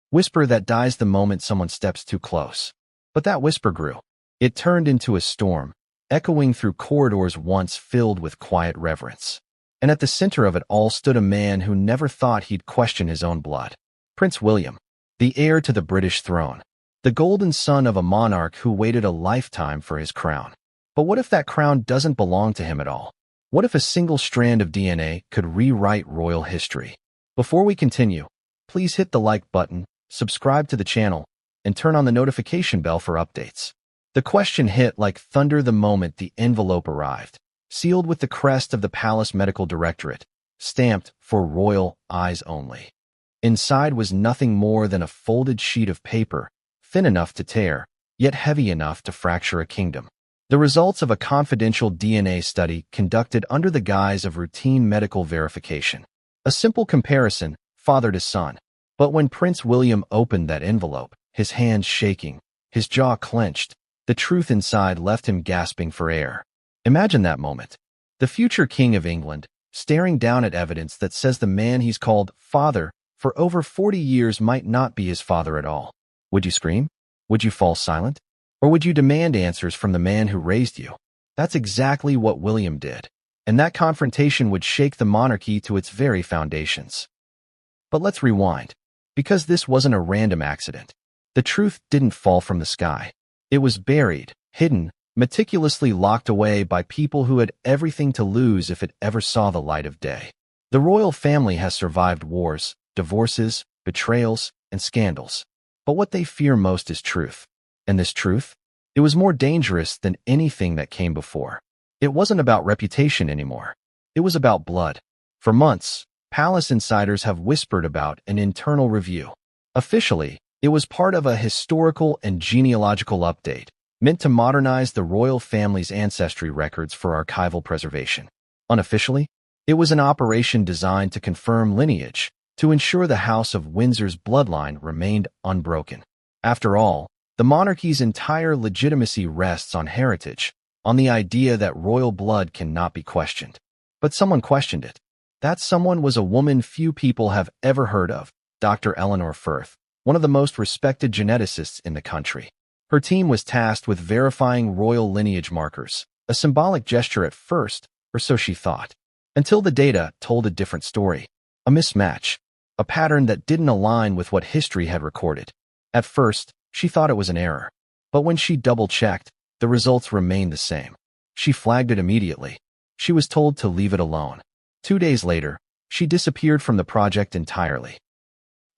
Whisper that dies the moment someone steps too close. But that whisper grew. It turned into a storm, echoing through corridors once filled with quiet reverence. And at the center of it all stood a man who never thought he'd question his own blood. Prince William, the heir to the British throne, the golden son of a monarch who waited a lifetime for his crown. But what if that crown doesn't belong to him at all? What if a single strand of DNA could rewrite royal history? Before we continue, please hit the like button, subscribe to the channel, and turn on the notification bell for updates. The question hit like thunder the moment the envelope arrived, sealed with the crest of the Palace Medical Directorate, stamped for royal eyes only. Inside was nothing more than a folded sheet of paper, thin enough to tear, yet heavy enough to fracture a kingdom. The results of a confidential DNA study conducted under the guise of routine medical verification. A simple comparison, father to son. But when Prince William opened that envelope, his hands shaking, his jaw clenched, the truth inside left him gasping for air. Imagine that moment. The future King of England, staring down at evidence that says the man he's called father for over 40 years might not be his father at all. Would you scream? Would you fall silent? Or would you demand answers from the man who raised you? That's exactly what William did. And that confrontation would shake the monarchy to its very foundations. But let's rewind. Because this wasn't a random accident. The truth didn't fall from the sky. It was buried, hidden, meticulously locked away by people who had everything to lose if it ever saw the light of day. The royal family has survived wars, divorces, betrayals, and scandals. But what they fear most is truth. And this truth? It was more dangerous than anything that came before. It wasn't about reputation anymore. It was about blood. For months, palace insiders have whispered about an internal review. Officially, it was part of a historical and genealogical update, meant to modernize the royal family's ancestry records for archival preservation. Unofficially, it was an operation designed to confirm lineage, to ensure the House of Windsor's bloodline remained unbroken. After all, the monarchy's entire legitimacy rests on heritage, on the idea that royal blood cannot be questioned. But someone questioned it. That someone was a woman few people have ever heard of, Dr. Eleanor Firth, one of the most respected geneticists in the country. Her team was tasked with verifying royal lineage markers, a symbolic gesture at first, or so she thought, until the data told a different story, a mismatch, a pattern that didn't align with what history had recorded. At first, she thought it was an error, but when she double-checked, the results remained the same. She flagged it immediately. She was told to leave it alone. 2 days later, she disappeared from the project entirely.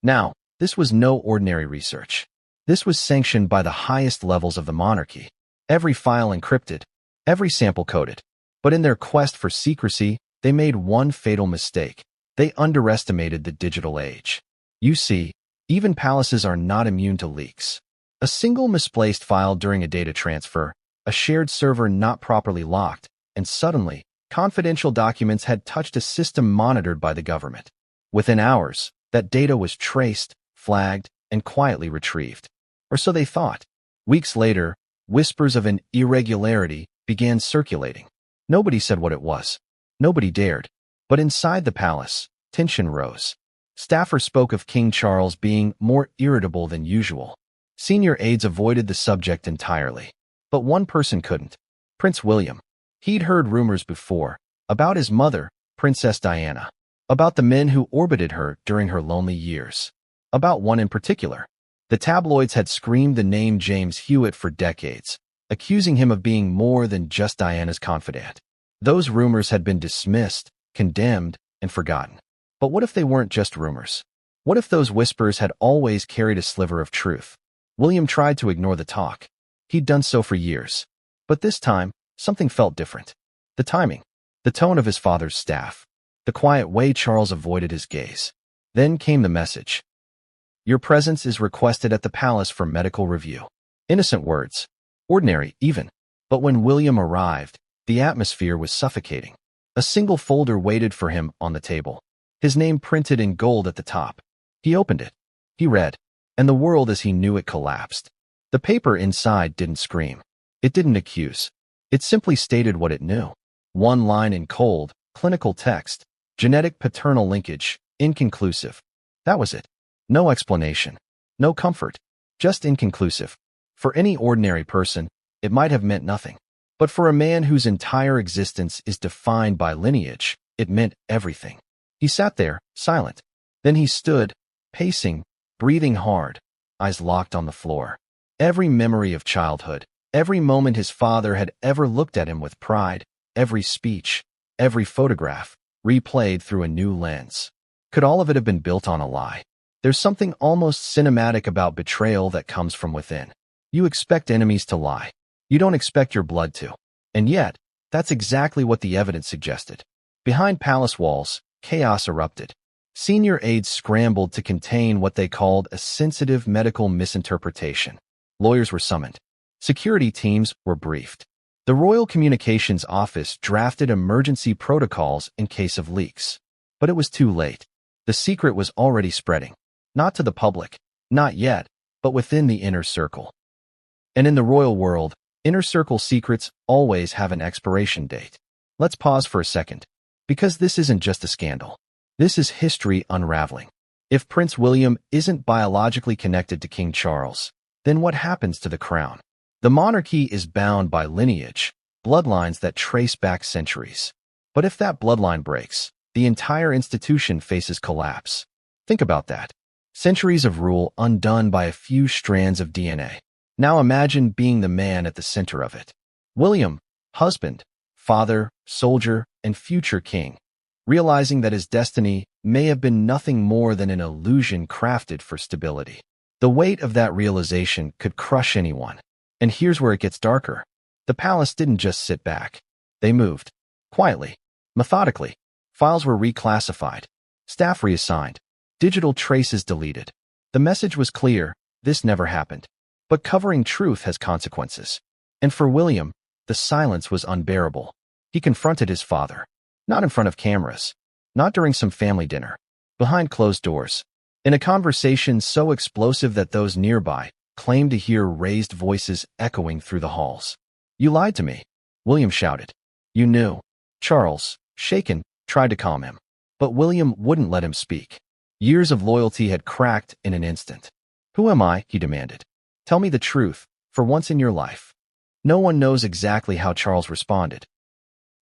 Now, this was no ordinary research. This was sanctioned by the highest levels of the monarchy. Every file encrypted, every sample coded. But in their quest for secrecy, they made one fatal mistake. They underestimated the digital age. You see, even palaces are not immune to leaks. A single misplaced file during a data transfer, a shared server not properly locked, and suddenly, confidential documents had touched a system monitored by the government. Within hours, that data was traced, flagged, and quietly retrieved. Or so they thought. Weeks later, whispers of an irregularity began circulating. Nobody said what it was. Nobody dared. But inside the palace, tension rose. Staffers spoke of King Charles being more irritable than usual. Senior aides avoided the subject entirely. But one person couldn't. Prince William. He'd heard rumors before, about his mother, Princess Diana, about the men who orbited her during her lonely years, about one in particular. The tabloids had screamed the name James Hewitt for decades, accusing him of being more than just Diana's confidant. Those rumors had been dismissed, condemned, and forgotten. But what if they weren't just rumors? What if those whispers had always carried a sliver of truth? William tried to ignore the talk. He'd done so for years. But this time, something felt different. The timing, the tone of his father's staff, the quiet way Charles avoided his gaze. Then came the message. Your presence is requested at the palace for medical review. Innocent words. Ordinary, even. But when William arrived, the atmosphere was suffocating. A single folder waited for him on the table. His name printed in gold at the top. He opened it. He read. And the world as he knew it collapsed. The paper inside didn't scream. It didn't accuse. It simply stated what it knew. One line in cold, clinical text. Genetic paternal linkage, inconclusive. That was it. No explanation. No comfort. Just inconclusive. For any ordinary person, it might have meant nothing. But for a man whose entire existence is defined by lineage, it meant everything. He sat there, silent. Then he stood, pacing, breathing hard, eyes locked on the floor. Every memory of childhood, every moment his father had ever looked at him with pride, every speech, every photograph, replayed through a new lens. Could all of it have been built on a lie? There's something almost cinematic about betrayal that comes from within. You expect enemies to lie. You don't expect your blood to. And yet, that's exactly what the evidence suggested. Behind palace walls, chaos erupted. Senior aides scrambled to contain what they called a sensitive medical misinterpretation. Lawyers were summoned. Security teams were briefed. The Royal Communications Office drafted emergency protocols in case of leaks. But it was too late. The secret was already spreading. Not to the public, not yet, but within the inner circle. And in the royal world, inner circle secrets always have an expiration date. Let's pause for a second, because this isn't just a scandal. This is history unraveling. If Prince William isn't biologically connected to King Charles, then what happens to the crown? The monarchy is bound by lineage, bloodlines that trace back centuries. But if that bloodline breaks, the entire institution faces collapse. Think about that. Centuries of rule undone by a few strands of DNA. Now imagine being the man at the center of it. William, husband, father, soldier, and future king, realizing that his destiny may have been nothing more than an illusion crafted for stability. The weight of that realization could crush anyone. And here's where it gets darker. The palace didn't just sit back. They moved. Quietly. Methodically. Files were reclassified. Staff reassigned. Digital traces deleted. The message was clear. This never happened. But covering truth has consequences. And for William, the silence was unbearable. He confronted his father. Not in front of cameras. Not during some family dinner. Behind closed doors. In a conversation so explosive that those nearby claimed to hear raised voices echoing through the halls. "You lied to me," William shouted. "You knew." Charles, shaken, tried to calm him. But William wouldn't let him speak. Years of loyalty had cracked in an instant. "Who am I?" he demanded. "Tell me the truth, for once in your life." No one knows exactly how Charles responded.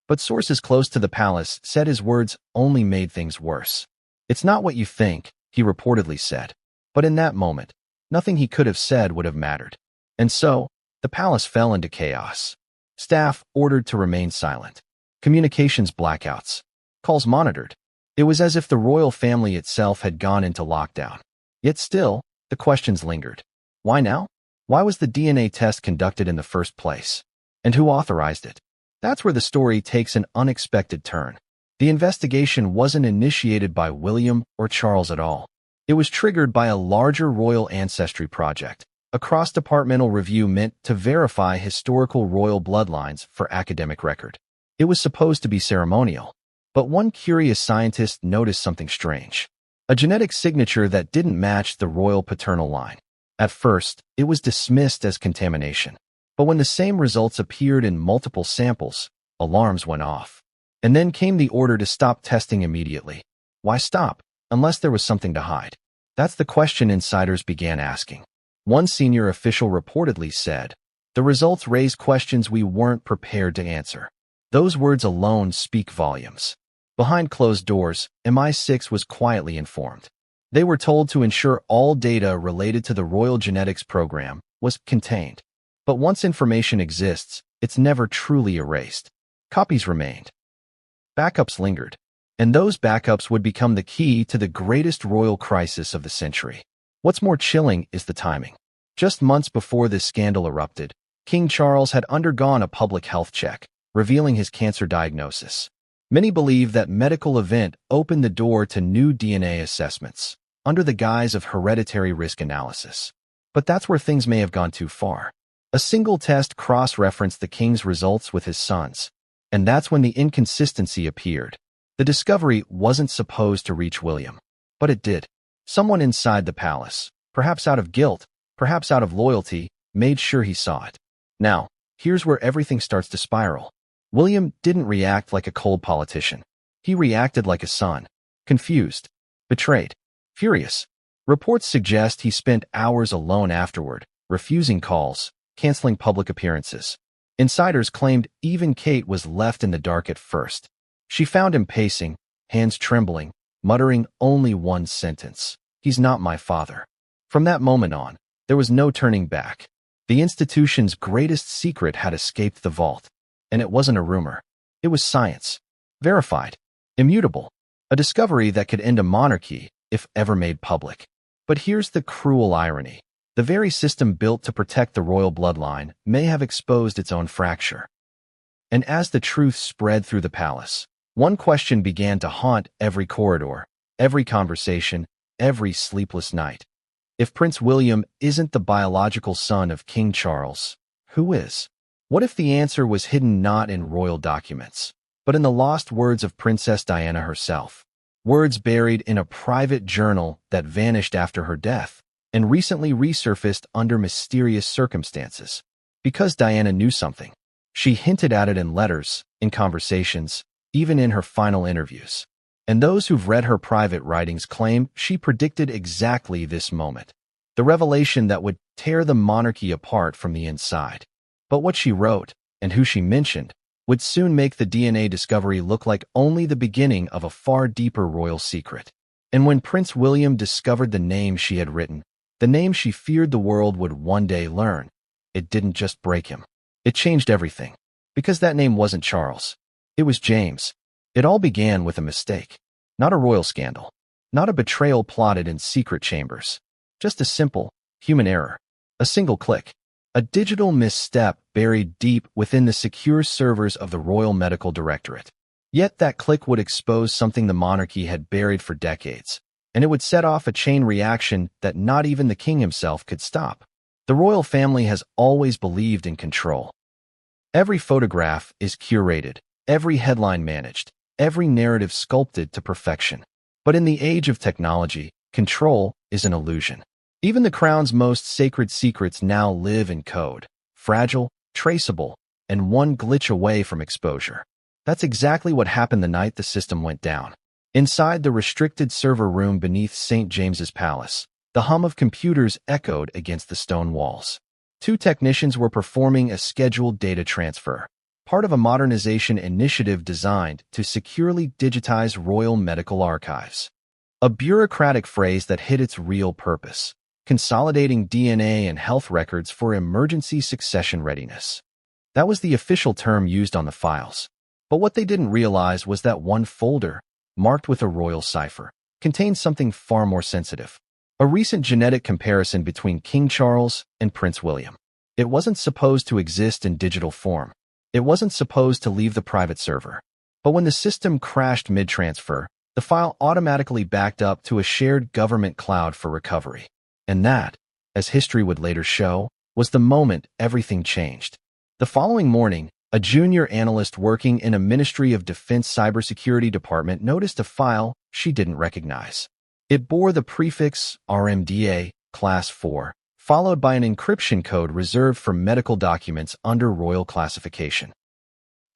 But sources close to the palace said his words only made things worse. "It's not what you think," he reportedly said. But in that moment, nothing he could have said would have mattered. And so, the palace fell into chaos. Staff ordered to remain silent. Communications blackouts. Calls monitored. It was as if the royal family itself had gone into lockdown. Yet still, the questions lingered. Why now? Why was the DNA test conducted in the first place? And who authorized it? That's where the story takes an unexpected turn. The investigation wasn't initiated by William or Charles at all. It was triggered by a larger royal ancestry project, a cross-departmental review meant to verify historical royal bloodlines for academic record. It was supposed to be ceremonial. But one curious scientist noticed something strange. A genetic signature that didn't match the royal paternal line. At first, it was dismissed as contamination. But when the same results appeared in multiple samples, alarms went off. And then came the order to stop testing immediately. Why stop, unless there was something to hide? That's the question insiders began asking. One senior official reportedly said, "The results raise questions we weren't prepared to answer." Those words alone speak volumes. Behind closed doors, MI6 was quietly informed. They were told to ensure all data related to the Royal Genetics Program was contained. But once information exists, it's never truly erased. Copies remained. Backups lingered. And those backups would become the key to the greatest royal crisis of the century. What's more chilling is the timing. Just months before this scandal erupted, King Charles had undergone a public health check, revealing his cancer diagnosis. Many believe that medical event opened the door to new DNA assessments, under the guise of hereditary risk analysis. But that's where things may have gone too far. A single test cross-referenced the king's results with his son's, and that's when the inconsistency appeared. The discovery wasn't supposed to reach William, but it did. Someone inside the palace, perhaps out of guilt, perhaps out of loyalty, made sure he saw it. Now, here's where everything starts to spiral. William didn't react like a cold politician. He reacted like a son. Confused. Betrayed. Furious. Reports suggest he spent hours alone afterward, refusing calls, canceling public appearances. Insiders claimed even Kate was left in the dark at first. She found him pacing, hands trembling, muttering only one sentence: "He's not my father." From that moment on, there was no turning back. The institution's greatest secret had escaped the vault. And it wasn't a rumor. It was science. Verified. Immutable. A discovery that could end a monarchy if ever made public. But here's the cruel irony. The very system built to protect the royal bloodline may have exposed its own fracture. And as the truth spread through the palace, one question began to haunt every corridor, every conversation, every sleepless night. If Prince William isn't the biological son of King Charles, who is? What if the answer was hidden not in royal documents, but in the lost words of Princess Diana herself? Words buried in a private journal that vanished after her death and recently resurfaced under mysterious circumstances. Because Diana knew something. She hinted at it in letters, in conversations, even in her final interviews. And those who've read her private writings claim she predicted exactly this moment, the revelation that would tear the monarchy apart from the inside. But what she wrote, and who she mentioned, would soon make the DNA discovery look like only the beginning of a far deeper royal secret. And when Prince William discovered the name she had written, the name she feared the world would one day learn, it didn't just break him. It changed everything. Because that name wasn't Charles. It was James. It all began with a mistake. Not a royal scandal. Not a betrayal plotted in secret chambers. Just a simple, human error. A single click. A digital misstep buried deep within the secure servers of the Royal Medical Directorate. Yet that click would expose something the monarchy had buried for decades, and it would set off a chain reaction that not even the king himself could stop. The royal family has always believed in control. Every photograph is curated, every headline managed, every narrative sculpted to perfection. But in the age of technology, control is an illusion. Even the crown's most sacred secrets now live in code, fragile, traceable, and one glitch away from exposure. That's exactly what happened the night the system went down. Inside the restricted server room beneath St. James's Palace, the hum of computers echoed against the stone walls. Two technicians were performing a scheduled data transfer, part of a modernization initiative designed to securely digitize royal medical archives. A bureaucratic phrase that hid its real purpose: consolidating DNA and health records for emergency succession readiness. That was the official term used on the files. But what they didn't realize was that one folder, marked with a royal cipher, contained something far more sensitive. A recent genetic comparison between King Charles and Prince William. It wasn't supposed to exist in digital form. It wasn't supposed to leave the private server. But when the system crashed mid-transfer, the file automatically backed up to a shared government cloud for recovery. And that, as history would later show, was the moment everything changed. The following morning, a junior analyst working in a Ministry of Defense cybersecurity department noticed a file she didn't recognize. It bore the prefix RMDA, Class 4, followed by an encryption code reserved for medical documents under royal classification.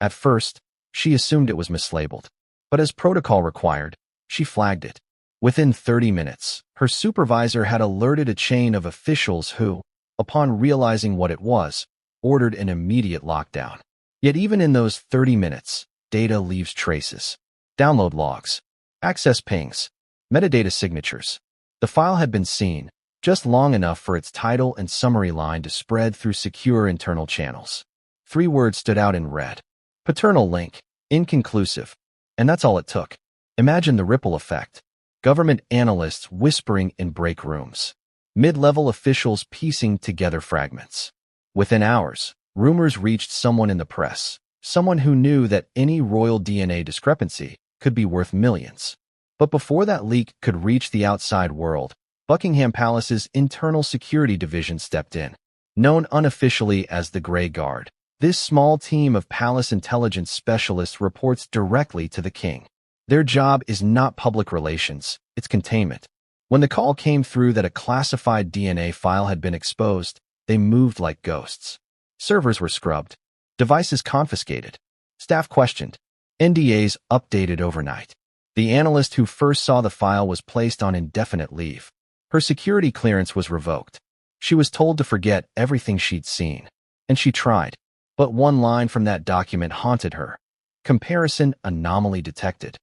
At first, she assumed it was mislabeled. But as protocol required, she flagged it. Within 30 minutes, her supervisor had alerted a chain of officials who, upon realizing what it was, ordered an immediate lockdown. Yet even in those 30 minutes, data leaves traces. Download logs, access pings, metadata signatures. The file had been seen, just long enough for its title and summary line to spread through secure internal channels. 3 words stood out in red. Paternal link, inconclusive. And that's all it took. Imagine the ripple effect. Government analysts whispering in break rooms. Mid-level officials piecing together fragments. Within hours, rumors reached someone in the press, someone who knew that any royal DNA discrepancy could be worth millions. But before that leak could reach the outside world, Buckingham Palace's internal security division stepped in. Known unofficially as the Grey Guard, this small team of palace intelligence specialists reports directly to the king. Their job is not public relations, it's containment. When the call came through that a classified DNA file had been exposed, they moved like ghosts. Servers were scrubbed, devices confiscated, staff questioned, NDAs updated overnight. The analyst who first saw the file was placed on indefinite leave. Her security clearance was revoked. She was told to forget everything she'd seen. And she tried. But one line from that document haunted her. Comparison anomaly detected.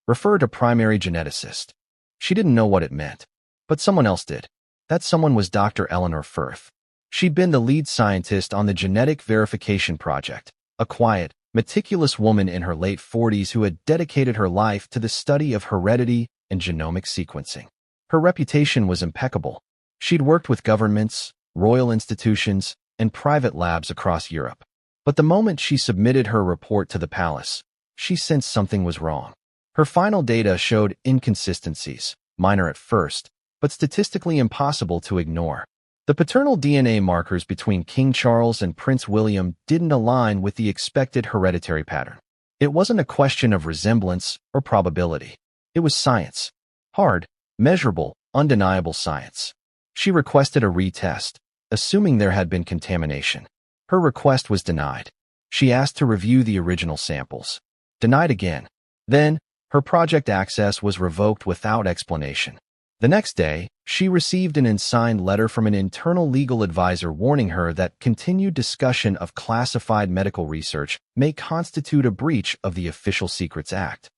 Refer to primary geneticist. She didn't know what it meant. But someone else did. That someone was Dr. Eleanor Firth. She'd been the lead scientist on the genetic verification project, a quiet, meticulous woman in her late 40s who had dedicated her life to the study of heredity and genomic sequencing. Her reputation was impeccable. She'd worked with governments, royal institutions, and private labs across Europe. But the moment she submitted her report to the palace, she sensed something was wrong. Her final data showed inconsistencies, minor at first, but statistically impossible to ignore. The paternal DNA markers between King Charles and Prince William didn't align with the expected hereditary pattern. It wasn't a question of resemblance or probability. It was science. Hard, measurable, undeniable science. She requested a retest, assuming there had been contamination. Her request was denied. She asked to review the original samples. Denied again. Then, her project access was revoked without explanation. The next day, she received an unsigned letter from an internal legal advisor warning her that continued discussion of classified medical research may constitute a breach of the Official Secrets Act.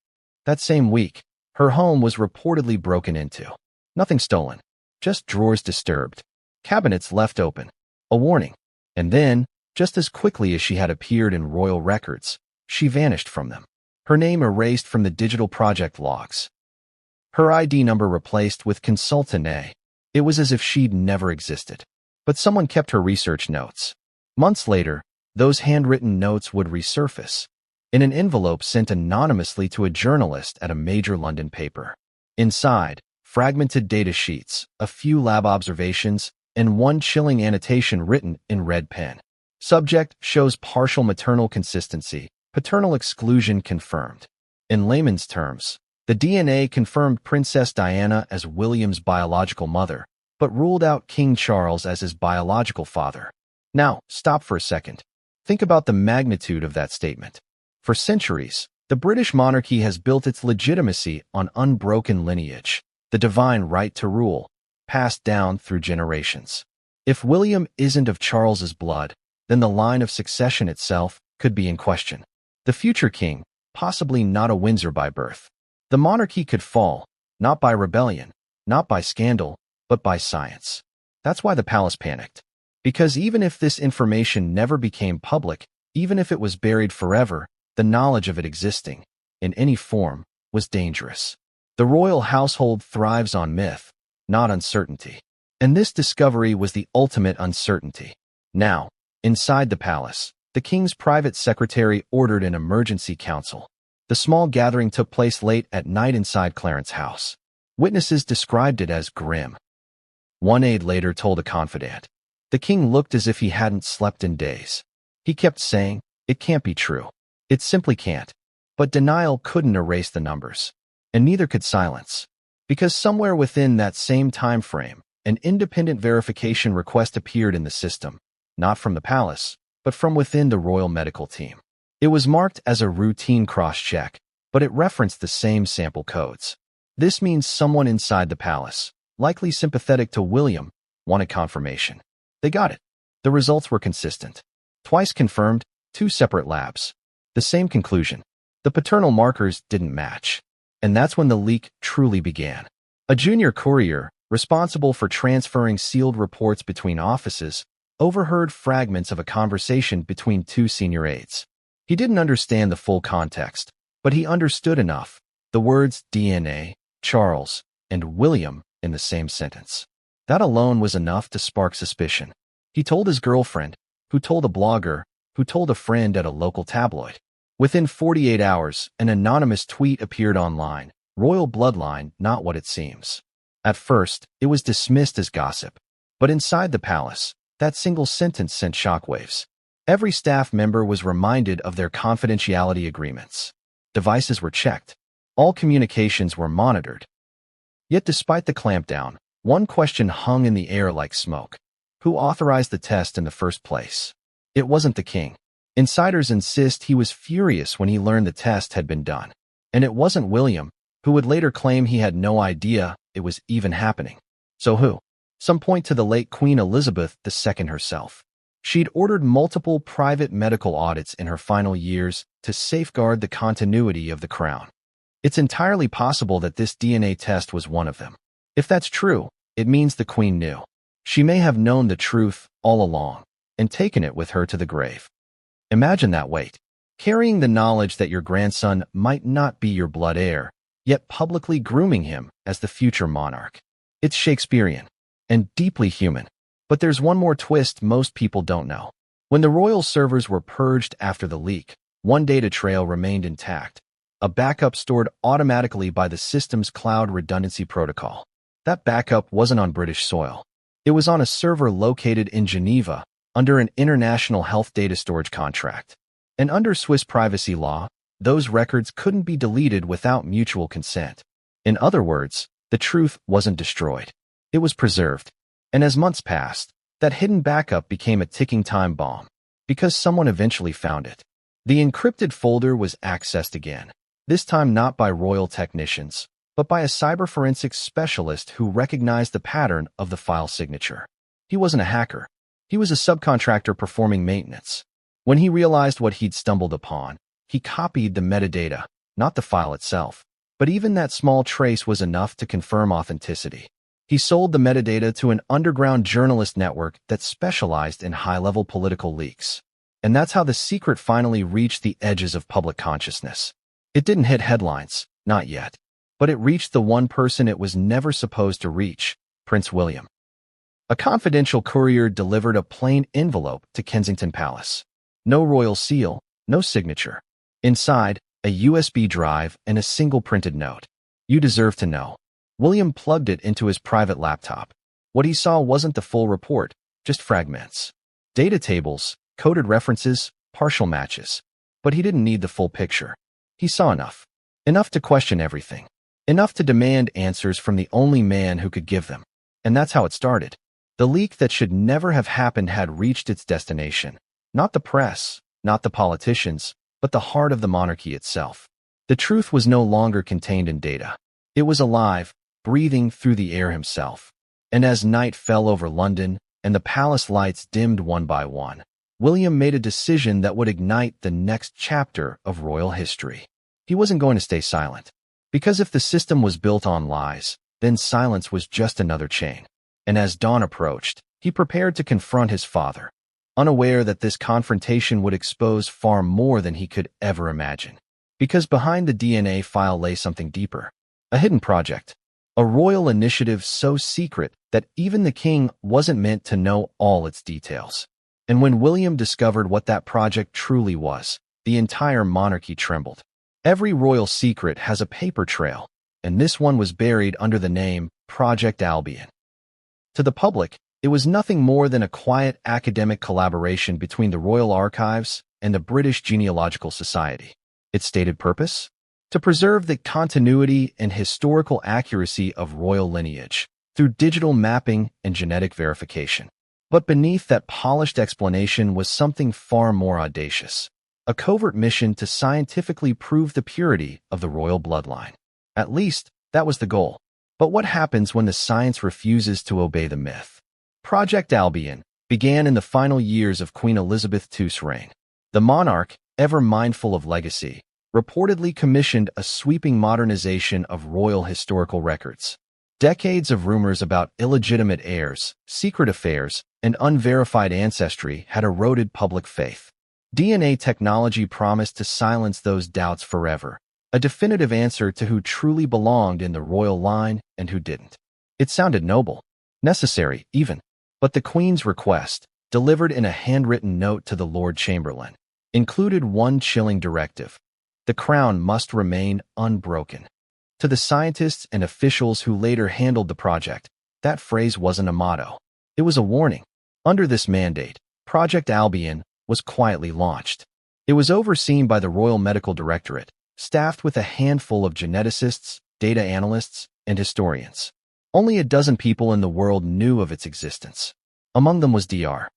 That same week, her home was reportedly broken into. Nothing stolen, just drawers disturbed, cabinets left open, a warning. And then, just as quickly as she had appeared in royal records, she vanished from them. Her name erased from the digital project logs. Her ID number replaced with Consultant A. It was as if she'd never existed. But someone kept her research notes. Months later, those handwritten notes would resurface in an envelope sent anonymously to a journalist at a major London paper. Inside, fragmented data sheets, a few lab observations, and one chilling annotation written in red pen. Subject shows partial maternal consistency, paternal exclusion confirmed. In layman's terms, the DNA confirmed Princess Diana as William's biological mother, but ruled out King Charles as his biological father. Now, stop for a second. Think about the magnitude of that statement. For centuries, the British monarchy has built its legitimacy on unbroken lineage, the divine right to rule, passed down through generations. If William isn't of Charles's blood, then the line of succession itself could be in question. The future king, possibly not a Windsor by birth. The monarchy could fall, not by rebellion, not by scandal, but by science. That's why the palace panicked. Because even if this information never became public, even if it was buried forever, the knowledge of it existing, in any form, was dangerous. The royal household thrives on myth, not uncertainty. And this discovery was the ultimate uncertainty. Now, inside the palace, the king's private secretary ordered an emergency council. The small gathering took place late at night inside Clarence's house. Witnesses described it as grim. One aide later told a confidant, "The king looked as if he hadn't slept in days. He kept saying, 'It can't be true. It simply can't.' But denial couldn't erase the numbers. And neither could silence. Because somewhere within that same time frame, an independent verification request appeared in the system, not from the palace, but from within the royal medical team. It was marked as a routine cross-check, but it referenced the same sample codes. This means someone inside the palace, likely sympathetic to William, wanted confirmation. They got it. The results were consistent. Twice confirmed, 2 separate labs. The same conclusion. The paternal markers didn't match. And that's when the leak truly began. A junior courier, responsible for transferring sealed reports between offices, overheard fragments of a conversation between 2 senior aides. He didn't understand the full context, but he understood enough. The words DNA, Charles, and William in the same sentence. That alone was enough to spark suspicion. He told his girlfriend, who told a blogger, who told a friend at a local tabloid. Within 48 hours, an anonymous tweet appeared online. Royal bloodline, not what it seems. At first, it was dismissed as gossip. But inside the palace, that single sentence sent shockwaves. Every staff member was reminded of their confidentiality agreements. Devices were checked. All communications were monitored. Yet despite the clampdown, one question hung in the air like smoke. Who authorized the test in the first place? It wasn't the king. Insiders insist he was furious when he learned the test had been done. And it wasn't William, who would later claim he had no idea it was even happening. So who? Some point to the late Queen Elizabeth II herself. She'd ordered multiple private medical audits in her final years to safeguard the continuity of the crown. It's entirely possible that this DNA test was one of them. If that's true, it means the Queen knew. She may have known the truth all along and taken it with her to the grave. Imagine that weight. Carrying the knowledge that your grandson might not be your blood heir, yet publicly grooming him as the future monarch. It's Shakespearean and deeply human. But there's one more twist most people don't know. When the royal servers were purged after the leak, one data trail remained intact, a backup stored automatically by the system's cloud redundancy protocol. That backup wasn't on British soil. It was on a server located in Geneva under an international health data storage contract. And under Swiss privacy law, those records couldn't be deleted without mutual consent. In other words, the truth wasn't destroyed. It was preserved. And as months passed, that hidden backup became a ticking time bomb, because someone eventually found it. The encrypted folder was accessed again, this time not by royal technicians, but by a cyber forensics specialist who recognized the pattern of the file signature. He wasn't a hacker. He was a subcontractor performing maintenance. When he realized what he'd stumbled upon, he copied the metadata, not the file itself. But even that small trace was enough to confirm authenticity. He sold the metadata to an underground journalist network that specialized in high-level political leaks. And that's how the secret finally reached the edges of public consciousness. It didn't hit headlines, not yet. But it reached the one person it was never supposed to reach, Prince William. A confidential courier delivered a plain envelope to Kensington Palace. No royal seal, no signature. Inside, a USB drive and a single printed note. You deserve to know. William plugged it into his private laptop. What he saw wasn't the full report, just fragments. Data tables, coded references, partial matches. But he didn't need the full picture. He saw enough. Enough to question everything. Enough to demand answers from the only man who could give them. And that's how it started. The leak that should never have happened had reached its destination. Not the press, not the politicians, but the heart of the monarchy itself. The truth was no longer contained in data. It was alive, breathing through the air himself. And as night fell over London and the palace lights dimmed one by one, William made a decision that would ignite the next chapter of royal history. He wasn't going to stay silent. Because if the system was built on lies, then silence was just another chain. And as dawn approached, he prepared to confront his father, unaware that this confrontation would expose far more than he could ever imagine. Because behind the DNA file lay something deeper. A hidden project. A royal initiative so secret that even the king wasn't meant to know all its details. And when William discovered what that project truly was, the entire monarchy trembled. Every royal secret has a paper trail, and this one was buried under the name Project Albion. To the public, it was nothing more than a quiet academic collaboration between the Royal Archives and the British Genealogical Society. Its stated purpose? To preserve the continuity and historical accuracy of royal lineage through digital mapping and genetic verification. But beneath that polished explanation was something far more audacious. A covert mission to scientifically prove the purity of the royal bloodline. At least, that was the goal. But what happens when the science refuses to obey the myth? Project Albion began in the final years of Queen Elizabeth II's reign. The monarch, ever mindful of legacy, reportedly commissioned a sweeping modernization of royal historical records. Decades of rumors about illegitimate heirs, secret affairs, and unverified ancestry had eroded public faith. DNA technology promised to silence those doubts forever, a definitive answer to who truly belonged in the royal line and who didn't. It sounded noble, necessary even, but the Queen's request, delivered in a handwritten note to the Lord Chamberlain, included one chilling directive. The crown must remain unbroken. To the scientists and officials who later handled the project, that phrase wasn't a motto. It was a warning. Under this mandate, Project Albion was quietly launched. It was overseen by the Royal Medical Directorate, staffed with a handful of geneticists, data analysts, and historians. Only a dozen people in the world knew of its existence. Among them was Dr.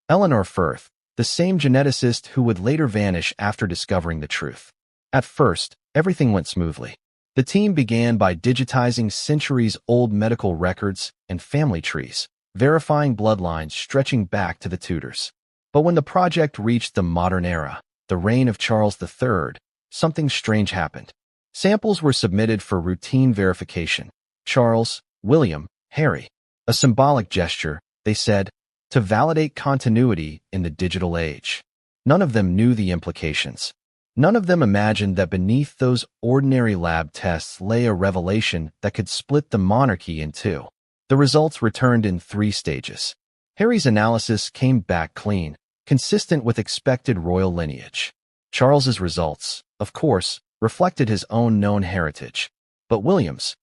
Eleanor Firth, the same geneticist who would later vanish after discovering the truth. At first, everything went smoothly. The team began by digitizing centuries-old medical records and family trees, verifying bloodlines stretching back to the Tudors. But when the project reached the modern era, the reign of Charles III, something strange happened. Samples were submitted for routine verification. Charles, William, Harry. A symbolic gesture, they said, to validate continuity in the digital age. None of them knew the implications. None of them imagined that beneath those ordinary lab tests lay a revelation that could split the monarchy in two. The results returned in 3 stages. Harry's analysis came back clean, consistent with expected royal lineage. Charles's results, of course, reflected his own known heritage. But William's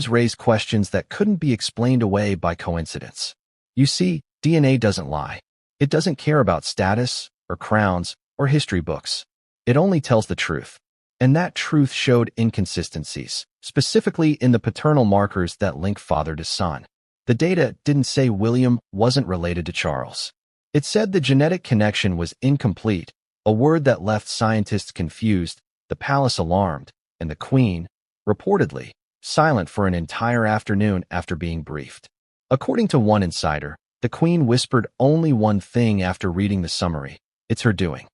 raised questions that couldn't be explained away by coincidence. You see, DNA doesn't lie. It doesn't care about status, or crowns, or history books. It only tells the truth. And that truth showed inconsistencies, specifically in the paternal markers that link father to son. The data didn't say William wasn't related to Charles. It said the genetic connection was incomplete, a word that left scientists confused, the palace alarmed, and the Queen, reportedly, silent for an entire afternoon after being briefed. According to one insider, the Queen whispered only one thing after reading the summary: it's her doing.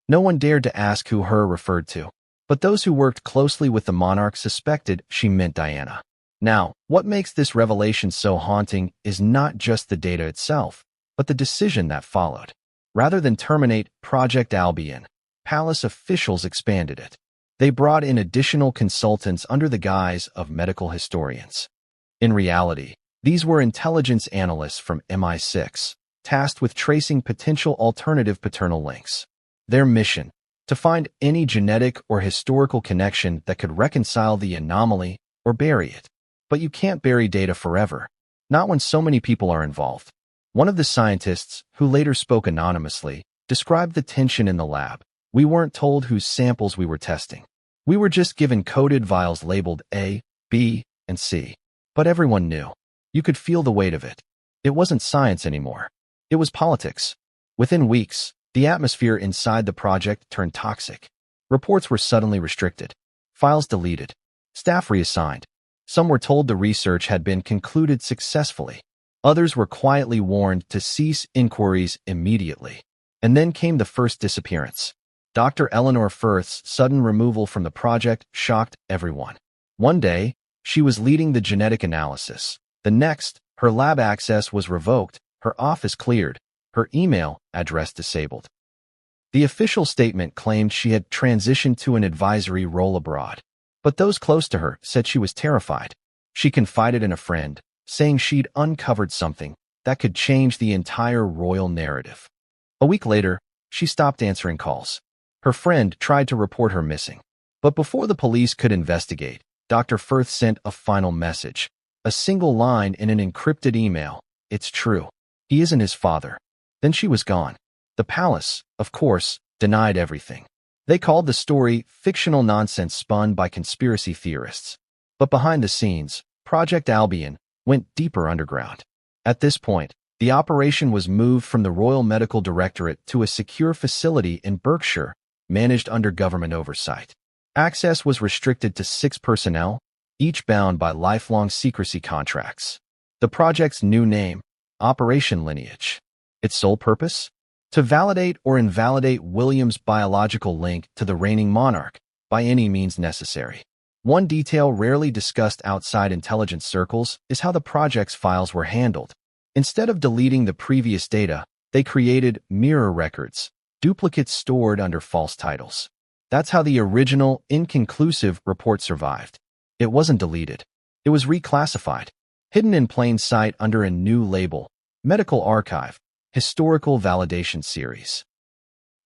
No one dared to ask who her referred to, but those who worked closely with the monarch suspected she meant Diana. Now, what makes this revelation so haunting is not just the data itself, but the decision that followed. Rather than terminate Project Albion, palace officials expanded it. They brought in additional consultants under the guise of medical historians. In reality, these were intelligence analysts from MI6, tasked with tracing potential alternative paternal links. Their mission: to find any genetic or historical connection that could reconcile the anomaly or bury it. But you can't bury data forever, not when so many people are involved. One of the scientists, who later spoke anonymously, described the tension in the lab. We weren't told whose samples we were testing. We were just given coded vials labeled A, B, and C. But everyone knew. You could feel the weight of it. It wasn't science anymore. It was politics. Within weeks, the atmosphere inside the project turned toxic. Reports were suddenly restricted. Files deleted. Staff reassigned. Some were told the research had been concluded successfully. Others were quietly warned to cease inquiries immediately. And then came the first disappearance. Dr. Eleanor Firth's sudden removal from the project shocked everyone. One day, she was leading the genetic analysis. The next, her lab access was revoked, her office cleared, her email address disabled. The official statement claimed she had transitioned to an advisory role abroad. But those close to her said she was terrified. She confided in a friend, saying she'd uncovered something that could change the entire royal narrative. A week later, she stopped answering calls. Her friend tried to report her missing. But before the police could investigate, Dr. Firth sent a final message. A single line in an encrypted email: "It's true. He isn't his father." Then she was gone. The palace, of course, denied everything. They called the story fictional nonsense spun by conspiracy theorists. But behind the scenes, Project Albion went deeper underground. At this point, the operation was moved from the Royal Medical Directorate to a secure facility in Berkshire, managed under government oversight. Access was restricted to 6 personnel, each bound by lifelong secrecy contracts. The project's new name: Operation Lineage. Its sole purpose? To validate or invalidate William's biological link to the reigning monarch, by any means necessary. One detail rarely discussed outside intelligence circles is how the project's files were handled. Instead of deleting the previous data, they created mirror records, duplicates stored under false titles. That's how the original, inconclusive report survived. It wasn't deleted. It was reclassified, hidden in plain sight under a new label: Medical Archive, Historical Validation Series.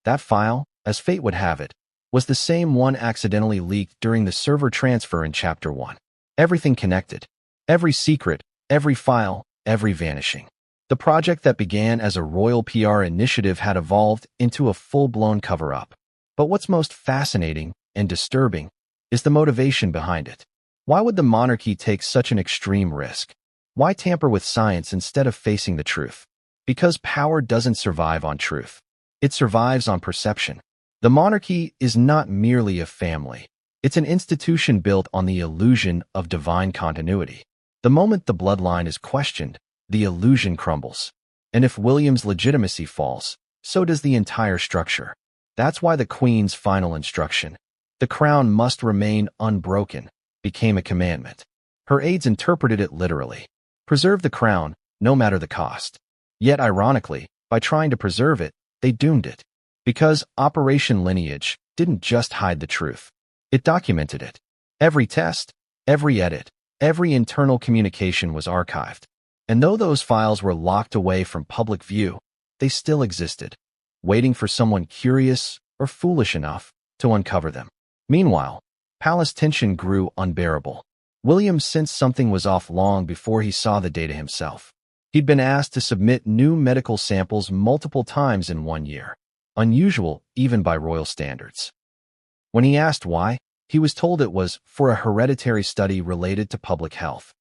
That file, as fate would have it, was the same one accidentally leaked during the server transfer in Chapter 1. Everything connected. Every secret, every file, every vanishing. The project that began as a royal PR initiative had evolved into a full-blown cover-up. But what's most fascinating and disturbing is the motivation behind it. Why would the monarchy take such an extreme risk? Why tamper with science instead of facing the truth? Because power doesn't survive on truth. It survives on perception. The monarchy is not merely a family. It's an institution built on the illusion of divine continuity. The moment the bloodline is questioned, the illusion crumbles. And if William's legitimacy falls, so does the entire structure. That's why the Queen's final instruction, "The crown must remain unbroken," became a commandment. Her aides interpreted it literally. Preserve the crown, no matter the cost. Yet, ironically, by trying to preserve it, they doomed it. Because Operation Lineage didn't just hide the truth. It documented it. Every test, every edit, every internal communication was archived. And though those files were locked away from public view, they still existed, waiting for someone curious or foolish enough to uncover them. Meanwhile, palace tension grew unbearable. William sensed something was off long before he saw the data himself. He'd been asked to submit new medical samples multiple times in 1 year, unusual even by royal standards. When he asked why, he was told it was for a hereditary study related to public health.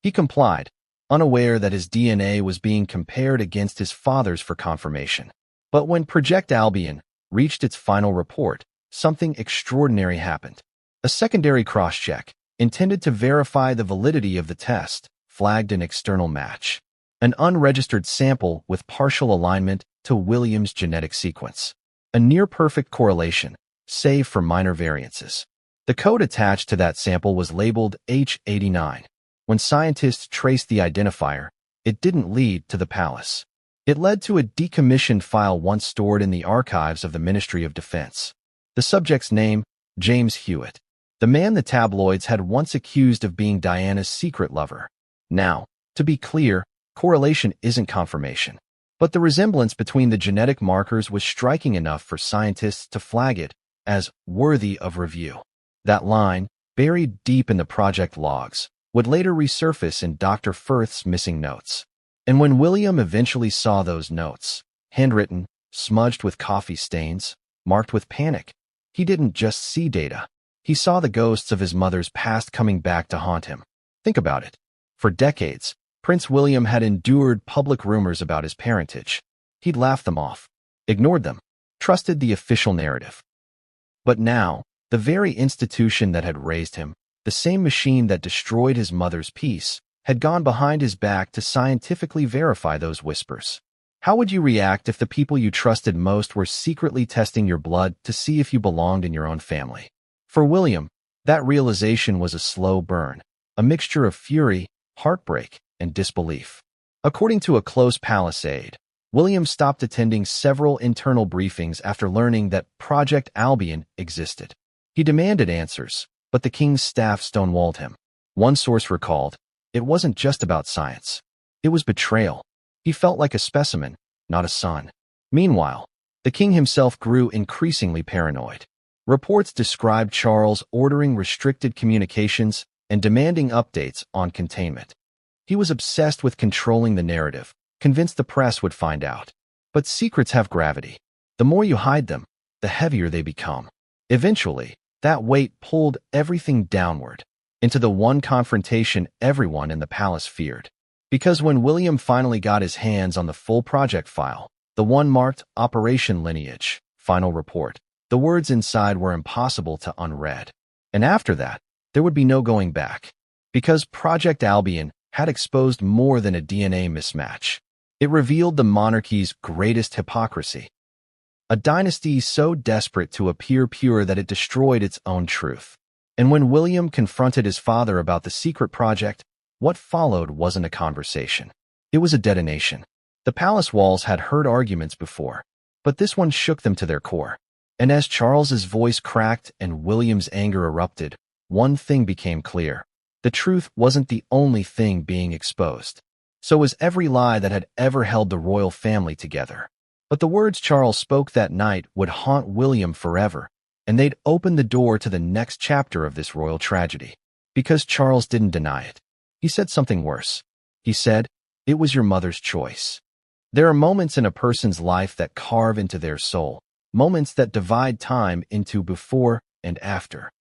He complied, unaware that his DNA was being compared against his father's for confirmation. But when Project Albion reached its final report, something extraordinary happened. A secondary cross-check, intended to verify the validity of the test, flagged an external match. An unregistered sample with partial alignment to William's genetic sequence. A near-perfect correlation, save for minor variances. The code attached to that sample was labeled H89. When scientists traced the identifier, it didn't lead to the palace. It led to a decommissioned file once stored in the archives of the Ministry of Defense. The subject's name, James Hewitt, the man the tabloids had once accused of being Diana's secret lover. Now, to be clear, correlation isn't confirmation. But the resemblance between the genetic markers was striking enough for scientists to flag it as worthy of review. That line, buried deep in the project logs, would later resurface in Dr. Firth's missing notes. And when William eventually saw those notes, handwritten, smudged with coffee stains, marked with panic, he didn't just see data. He saw the ghosts of his mother's past coming back to haunt him. Think about it. For decades, Prince William had endured public rumors about his parentage. He'd laughed them off, ignored them, trusted the official narrative. But now, the very institution that had raised him, the same machine that destroyed his mother's peace, had gone behind his back to scientifically verify those whispers. How would you react if the people you trusted most were secretly testing your blood to see if you belonged in your own family? For William, that realization was a slow burn, a mixture of fury, heartbreak, and disbelief. According to a close palace aide, William stopped attending several internal briefings after learning that Project Albion existed. He demanded answers, but the king's staff stonewalled him. One source recalled, it wasn't just about science. It was betrayal. He felt like a specimen, not a son. Meanwhile, the king himself grew increasingly paranoid. Reports described Charles ordering restricted communications and demanding updates on containment. He was obsessed with controlling the narrative, convinced the press would find out. But secrets have gravity. The more you hide them, the heavier they become. Eventually, that weight pulled everything downward, into the one confrontation everyone in the palace feared. Because when William finally got his hands on the full project file, the one marked Operation Lineage, final report, the words inside were impossible to unread. And after that, there would be no going back. Because Project Albion had exposed more than a DNA mismatch. It revealed the monarchy's greatest hypocrisy. A dynasty so desperate to appear pure that it destroyed its own truth. And when William confronted his father about the secret project, what followed wasn't a conversation. It was a detonation. The palace walls had heard arguments before, but this one shook them to their core. And as Charles's voice cracked and William's anger erupted, one thing became clear. The truth wasn't the only thing being exposed. So was every lie that had ever held the royal family together. But the words Charles spoke that night would haunt William forever, and they'd open the door to the next chapter of this royal tragedy. Because Charles didn't deny it. He said something worse. He said, "It was your mother's choice." There are moments in a person's life that carve into their soul, moments that divide time into before and after.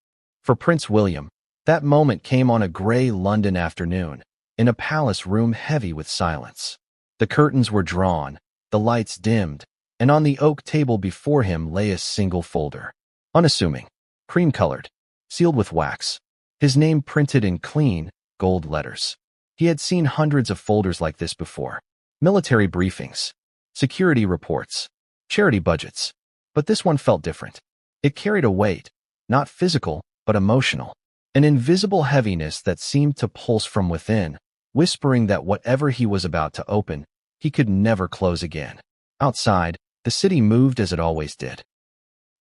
For Prince William, that moment came on a gray London afternoon, in a palace room heavy with silence. The curtains were drawn, the lights dimmed, and on the oak table before him lay a single folder. Unassuming, cream-colored, sealed with wax. His name printed in clean, gold letters. He had seen hundreds of folders like this before. Military briefings, security reports, charity budgets. But this one felt different. It carried a weight, not physical, but emotional. An invisible heaviness that seemed to pulse from within, whispering that whatever he was about to open, he could never close again. Outside, the city moved as it always did.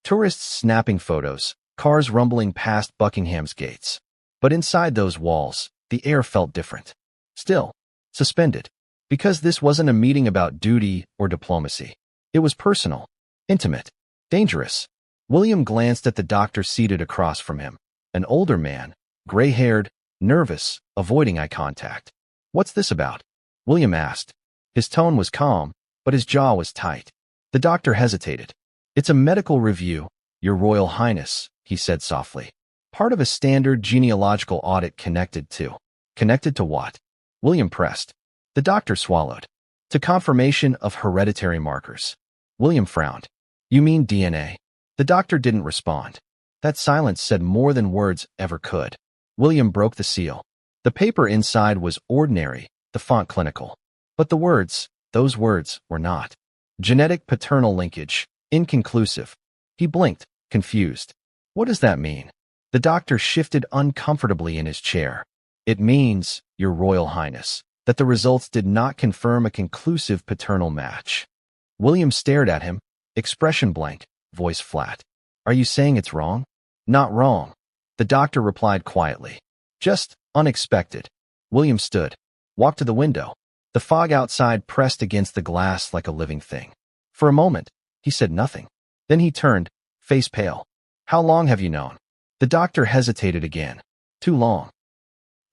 Tourists snapping photos, cars rumbling past Buckingham's gates. But inside those walls, the air felt different. Still, suspended. Because this wasn't a meeting about duty or diplomacy. It was personal, intimate, dangerous. William glanced at the doctor seated across from him. An older man, gray-haired, nervous, avoiding eye contact. "What's this about?" William asked. His tone was calm, but his jaw was tight. The doctor hesitated. "It's a medical review, Your Royal Highness," he said softly. "Part of a standard genealogical audit connected to." Connected to what? William pressed. The doctor swallowed. "To confirmation of hereditary markers." William frowned. "You mean DNA?" The doctor didn't respond. That silence said more than words ever could. William broke the seal. The paper inside was ordinary, the font clinical. But the words, those words, were not. Genetic paternal linkage, inconclusive. He blinked, confused. What does that mean? The doctor shifted uncomfortably in his chair. "It means, Your Royal Highness, that the results did not confirm a conclusive paternal match." William stared at him, expression blank, voice flat. "Are you saying it's wrong?" "Not wrong," the doctor replied quietly. "Just unexpected." William stood, walked to the window. The fog outside pressed against the glass like a living thing. For a moment, he said nothing. Then he turned, face pale. "How long have you known?" The doctor hesitated again. "Too long."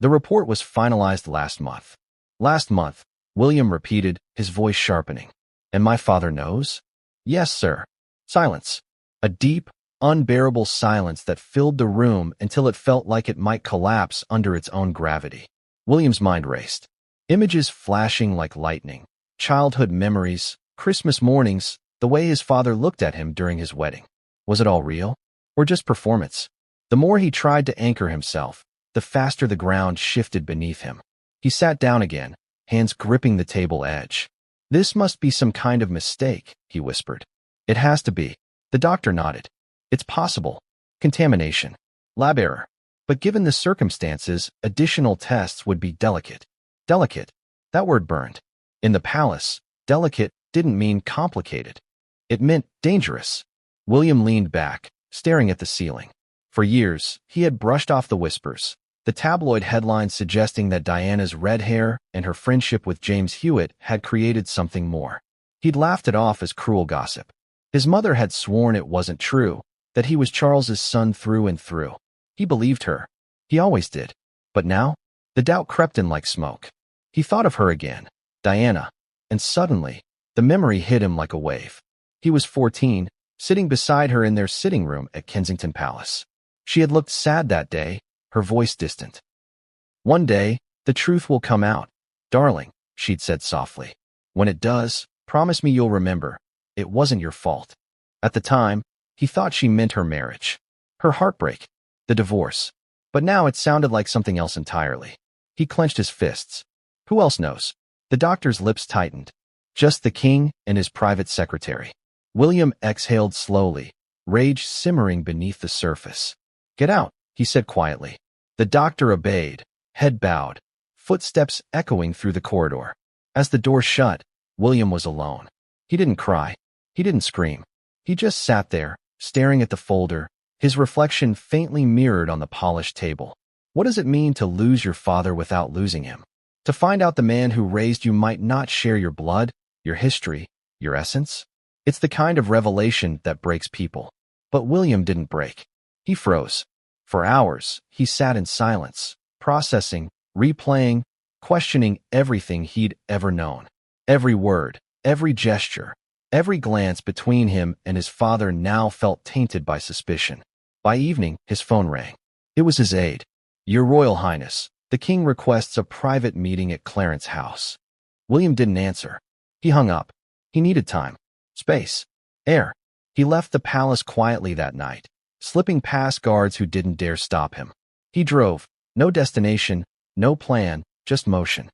"The report was finalized last month." "Last month," William repeated, his voice sharpening. "And my father knows?" "Yes, sir." Silence. A deep, unbearable silence that filled the room until it felt like it might collapse under its own gravity. William's mind raced. Images flashing like lightning. Childhood memories, Christmas mornings, the way his father looked at him during his wedding. Was it all real? Or just performance? The more he tried to anchor himself, the faster the ground shifted beneath him. He sat down again, hands gripping the table edge. "This must be some kind of mistake," he whispered. "It has to be." The doctor nodded. "It's possible. Contamination. Lab error. But given the circumstances, additional tests would be delicate." Delicate. That word burned. In the palace, delicate didn't mean complicated. It meant dangerous. William leaned back, staring at the ceiling. For years, he had brushed off the whispers, the tabloid headlines suggesting that Diana's red hair and her friendship with James Hewitt had created something more. He'd laughed it off as cruel gossip. His mother had sworn it wasn't true, that he was Charles's son through and through. He believed her. He always did. But now, the doubt crept in like smoke. He thought of her again, Diana, and suddenly, the memory hit him like a wave. He was 14, sitting beside her in their sitting room at Kensington Palace. She had looked sad that day, her voice distant. "One day, the truth will come out, darling," she'd said softly. "When it does, promise me you'll remember. It wasn't your fault." At the time, he thought she meant her marriage, her heartbreak, the divorce. But now it sounded like something else entirely. He clenched his fists. Who else knows? The doctor's lips tightened. Just the king and his private secretary. William exhaled slowly, rage simmering beneath the surface. "Get out," he said quietly. The doctor obeyed, head bowed, footsteps echoing through the corridor. As the door shut, William was alone. He didn't cry. He didn't scream. He just sat there, staring at the folder, his reflection faintly mirrored on the polished table. What does it mean to lose your father without losing him? To find out the man who raised you might not share your blood, your history, your essence? It's the kind of revelation that breaks people. But William didn't break. He froze. For hours, he sat in silence, processing, replaying, questioning everything he'd ever known. Every word, every gesture, every glance between him and his father now felt tainted by suspicion. By evening, his phone rang. It was his aide. "Your Royal Highness, the king requests a private meeting at Clarence House." William didn't answer. He hung up. He needed time, space, air. He left the palace quietly that night, slipping past guards who didn't dare stop him. He drove. No destination, no plan, just motion.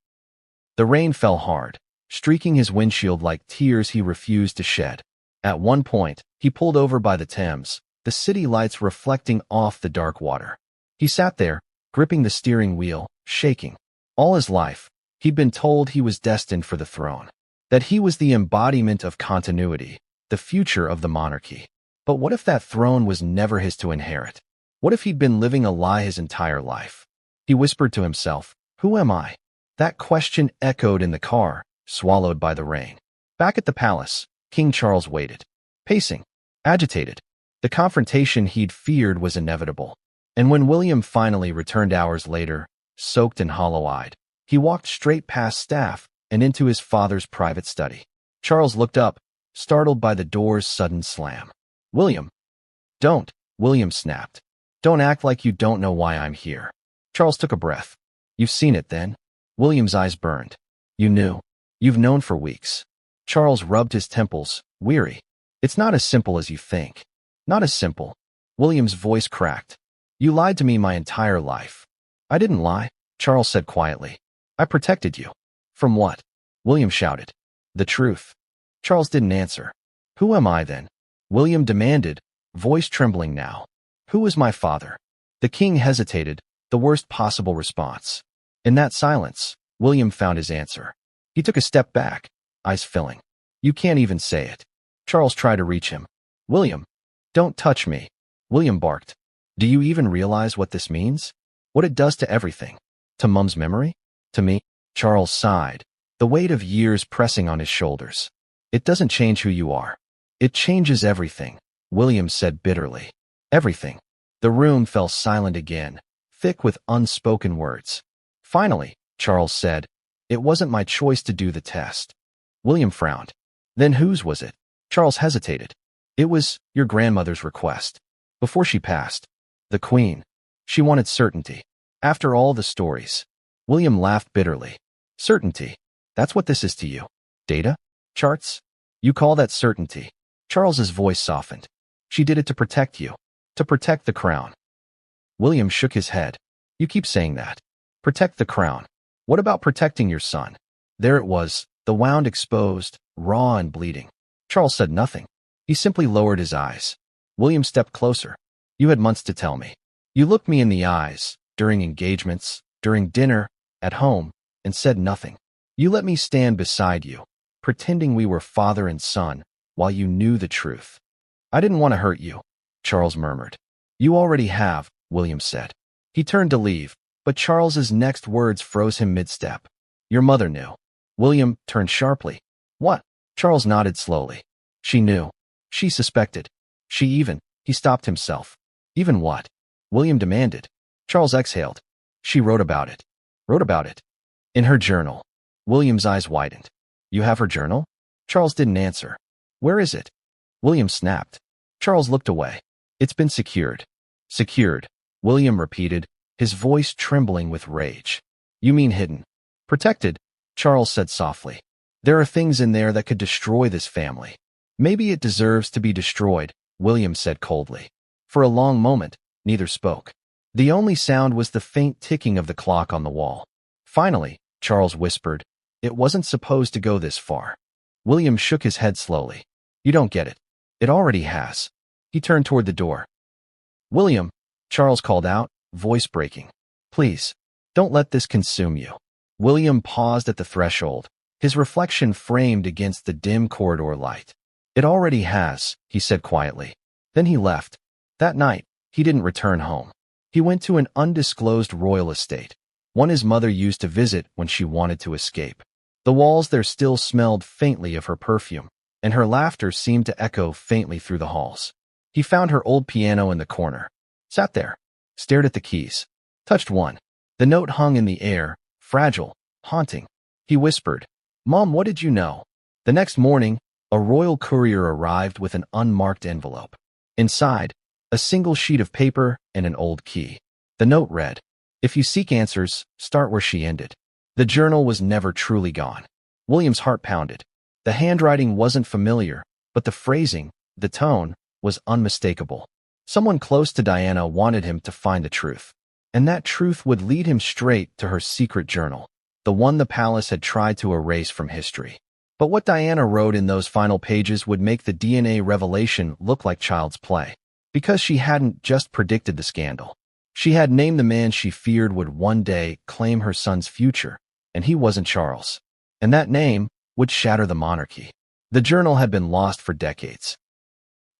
The rain fell hard, streaking his windshield like tears he refused to shed. At one point, he pulled over by the Thames, the city lights reflecting off the dark water. He sat there, gripping the steering wheel, shaking. All his life, he'd been told he was destined for the throne, that he was the embodiment of continuity, the future of the monarchy. But what if that throne was never his to inherit? What if he'd been living a lie his entire life? He whispered to himself, "Who am I?" That question echoed in the car, swallowed by the rain. Back at the palace, King Charles waited, pacing, agitated. The confrontation he'd feared was inevitable. And when William finally returned hours later, soaked and hollow-eyed, he walked straight past staff and into his father's private study. Charles looked up, startled by the door's sudden slam. "William." "Don't," William snapped. "Don't act like you don't know why I'm here." Charles took a breath. "You've seen it then?" William's eyes burned. "You knew. You've known for weeks." Charles rubbed his temples, weary. "It's not as simple as you think." "Not as simple." William's voice cracked. "You lied to me my entire life." "I didn't lie," Charles said quietly. "I protected you." "From what?" William shouted. "The truth." Charles didn't answer. "Who am I then?" William demanded, voice trembling now. "Who is my father?" The king hesitated, the worst possible response. In that silence, William found his answer. He took a step back, eyes filling. "You can't even say it." Charles tried to reach him. "William, don't touch me." William barked. "Do you even realize what this means? What it does to everything? To Mum's memory? To me?" Charles sighed, the weight of years pressing on his shoulders. "It doesn't change who you are. It changes everything," William said bitterly. "Everything." The room fell silent again, thick with unspoken words. Finally, Charles said, "It wasn't my choice to do the test." William frowned. "Then whose was it?" Charles hesitated. "It was your grandmother's request. Before she passed. The Queen. She wanted certainty. After all the stories." William laughed bitterly. "Certainty? That's what this is to you? Data? Charts? You call that certainty?" Charles's voice softened. "She did it to protect you. To protect the crown." William shook his head. "You keep saying that. Protect the crown. What about protecting your son?" There it was, the wound exposed, raw and bleeding. Charles said nothing. He simply lowered his eyes. William stepped closer. "You had months to tell me. You looked me in the eyes, during engagements, during dinner, at home, and said nothing. You let me stand beside you, pretending we were father and son, while you knew the truth." "I didn't want to hurt you," Charles murmured. "You already have," William said. He turned to leave, but Charles's next words froze him mid-step. "Your mother knew." William turned sharply. "What?" Charles nodded slowly. "She knew. She suspected. She even—" He stopped himself. "Even what?" William demanded. Charles exhaled. "She wrote about it." "Wrote about it?" "In her journal." William's eyes widened. "You have her journal?" Charles didn't answer. "Where is it?" William snapped. Charles looked away. "It's been secured." "Secured," William repeated, his voice trembling with rage. "You mean hidden?" "Protected," Charles said softly. "There are things in there that could destroy this family." "Maybe it deserves to be destroyed," William said coldly. For a long moment, neither spoke. The only sound was the faint ticking of the clock on the wall. Finally, Charles whispered, "It wasn't supposed to go this far." William shook his head slowly. "You don't get it. It already has." He turned toward the door. "William," Charles called out, voice breaking. "Please, don't let this consume you." William paused at the threshold, his reflection framed against the dim corridor light. "It already has," he said quietly. Then he left. That night, he didn't return home. He went to an undisclosed royal estate, one his mother used to visit when she wanted to escape. The walls there still smelled faintly of her perfume, and her laughter seemed to echo faintly through the halls. He found her old piano in the corner, sat there, stared at the keys, touched one. The note hung in the air, fragile, haunting. He whispered, "Mom, what did you know?" The next morning, a royal courier arrived with an unmarked envelope. Inside, a single sheet of paper and an old key. The note read, "If you seek answers, start where she ended." The journal was never truly gone. William's heart pounded. The handwriting wasn't familiar, but the phrasing, the tone, was unmistakable. Someone close to Diana wanted him to find the truth. And that truth would lead him straight to her secret journal, the one the palace had tried to erase from history. But what Diana wrote in those final pages would make the DNA revelation look like child's play. Because she hadn't just predicted the scandal. She had named the man she feared would one day claim her son's future, and he wasn't Charles. And that name would shatter the monarchy. The journal had been lost for decades.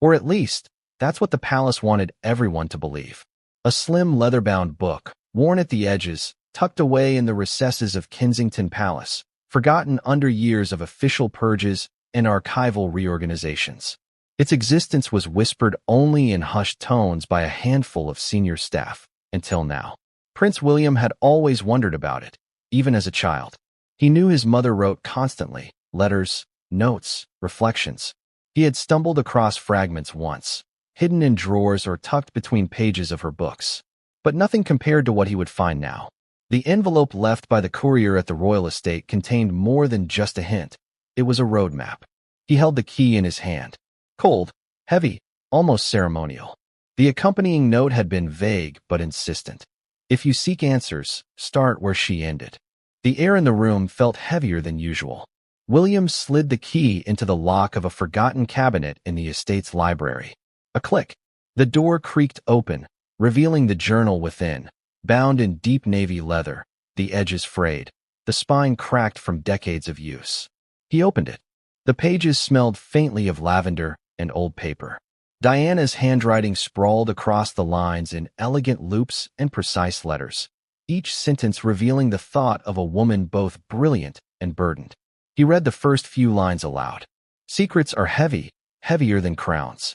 Or at least, that's what the palace wanted everyone to believe. A slim leather-bound book, worn at the edges, tucked away in the recesses of Kensington Palace, forgotten under years of official purges and archival reorganizations. Its existence was whispered only in hushed tones by a handful of senior staff, until now. Prince William had always wondered about it, even as a child. He knew his mother wrote constantly, letters, notes, reflections. He had stumbled across fragments once, hidden in drawers or tucked between pages of her books. But nothing compared to what he would find now. The envelope left by the courier at the royal estate contained more than just a hint. It was a roadmap. He held the key in his hand. Cold, heavy, almost ceremonial. The accompanying note had been vague but insistent. If you seek answers, start where she ended. The air in the room felt heavier than usual. William slid the key into the lock of a forgotten cabinet in the estate's library. A click. The door creaked open, revealing the journal within, bound in deep navy leather, the edges frayed, the spine cracked from decades of use. He opened it. The pages smelled faintly of lavender and old paper. Diana's handwriting sprawled across the lines in elegant loops and precise letters, each sentence revealing the thought of a woman both brilliant and burdened. He read the first few lines aloud. Secrets are heavy, heavier than crowns.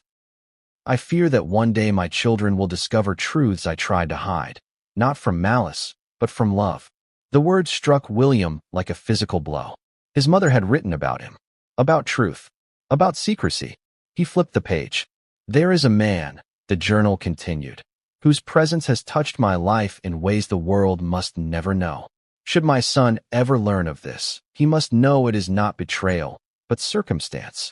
I fear that one day my children will discover truths I tried to hide, not from malice, but from love. The words struck William like a physical blow. His mother had written about him, about truth, about secrecy. He flipped the page. There is a man, the journal continued, whose presence has touched my life in ways the world must never know. Should my son ever learn of this, he must know it is not betrayal, but circumstance.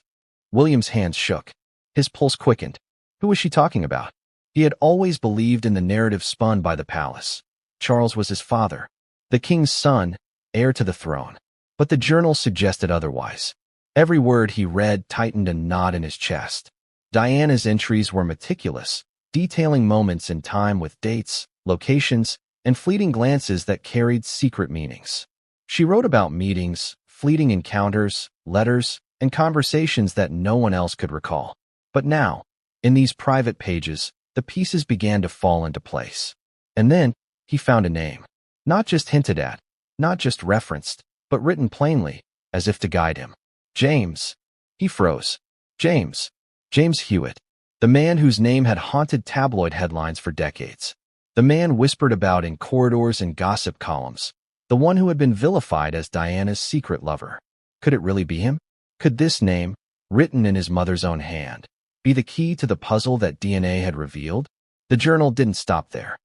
William's hands shook. His pulse quickened. Who was she talking about? He had always believed in the narrative spun by the palace. Charles was his father, the king's son, heir to the throne. But the journal suggested otherwise. Every word he read tightened a knot in his chest. Diana's entries were meticulous, detailing moments in time with dates, locations, and fleeting glances that carried secret meanings. She wrote about meetings, fleeting encounters, letters, and conversations that no one else could recall. But now, in these private pages, the pieces began to fall into place. And then, he found a name. Not just hinted at, not just referenced, but written plainly, as if to guide him. James. He froze. James. James Hewitt. The man whose name had haunted tabloid headlines for decades. The man whispered about in corridors and gossip columns. The one who had been vilified as Diana's secret lover. Could it really be him? Could this name, written in his mother's own hand, be the key to the puzzle that DNA had revealed? The journal didn't stop there.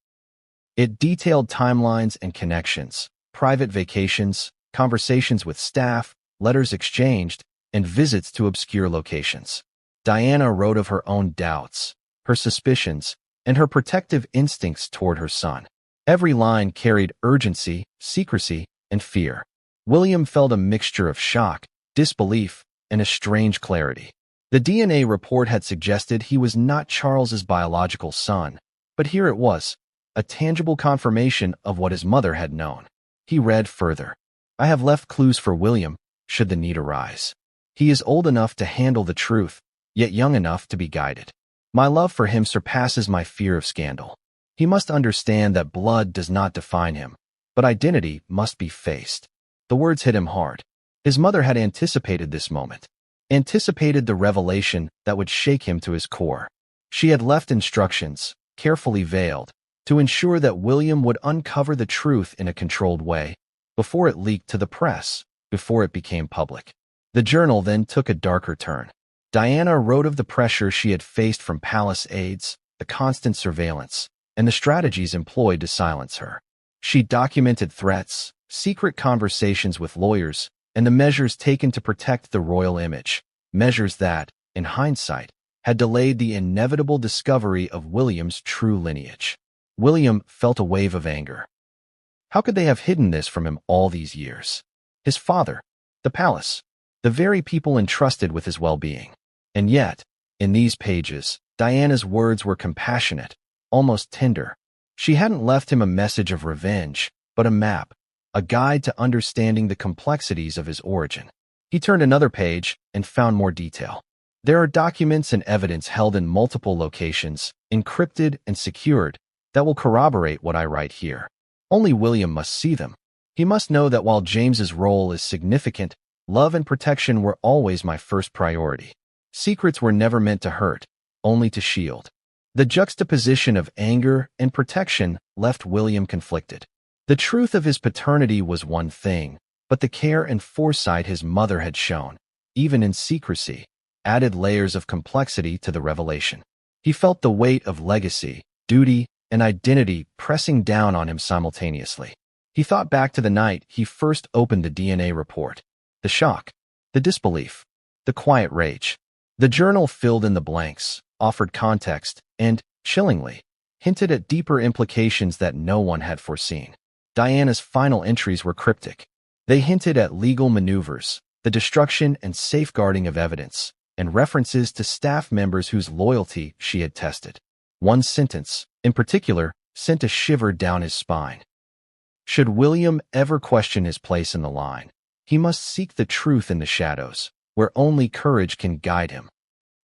It detailed timelines and connections, private vacations, conversations with staff, letters exchanged, and visits to obscure locations. Diana wrote of her own doubts, her suspicions, and her protective instincts toward her son. Every line carried urgency, secrecy, and fear. William felt a mixture of shock, disbelief, and a strange clarity. The DNA report had suggested he was not Charles's biological son, but here it was, a tangible confirmation of what his mother had known. He read further. I have left clues for William, should the need arise. He is old enough to handle the truth, yet young enough to be guided. My love for him surpasses my fear of scandal. He must understand that blood does not define him, but identity must be faced. The words hit him hard. His mother had anticipated this moment, anticipated the revelation that would shake him to his core. She had left instructions, carefully veiled, to ensure that William would uncover the truth in a controlled way, before it leaked to the press, before it became public. The journal then took a darker turn. Diana wrote of the pressure she had faced from palace aides, the constant surveillance, and the strategies employed to silence her. She documented threats, secret conversations with lawyers, and the measures taken to protect the royal image, measures that, in hindsight, had delayed the inevitable discovery of William's true lineage. William felt a wave of anger. How could they have hidden this from him all these years? His father, the palace, the very people entrusted with his well-being. And yet, in these pages, Diana's words were compassionate, almost tender. She hadn't left him a message of revenge, but a map, a guide to understanding the complexities of his origin. He turned another page and found more detail. There are documents and evidence held in multiple locations, encrypted and secured, that will corroborate what I write here. Only William must see them. He must know that while James's role is significant, love and protection were always my first priority. Secrets were never meant to hurt, only to shield. The juxtaposition of anger and protection left William conflicted. The truth of his paternity was one thing, but the care and foresight his mother had shown, even in secrecy, added layers of complexity to the revelation. He felt the weight of legacy, duty, and identity pressing down on him simultaneously. He thought back to the night he first opened the DNA report. The shock, the disbelief, the quiet rage. The journal filled in the blanks, offered context, and, chillingly, hinted at deeper implications that no one had foreseen. Diana's final entries were cryptic. They hinted at legal maneuvers, the destruction and safeguarding of evidence, and references to staff members whose loyalty she had tested. One sentence, in particular, sent a shiver down his spine. Should William ever question his place in the line, he must seek the truth in the shadows, where only courage can guide him.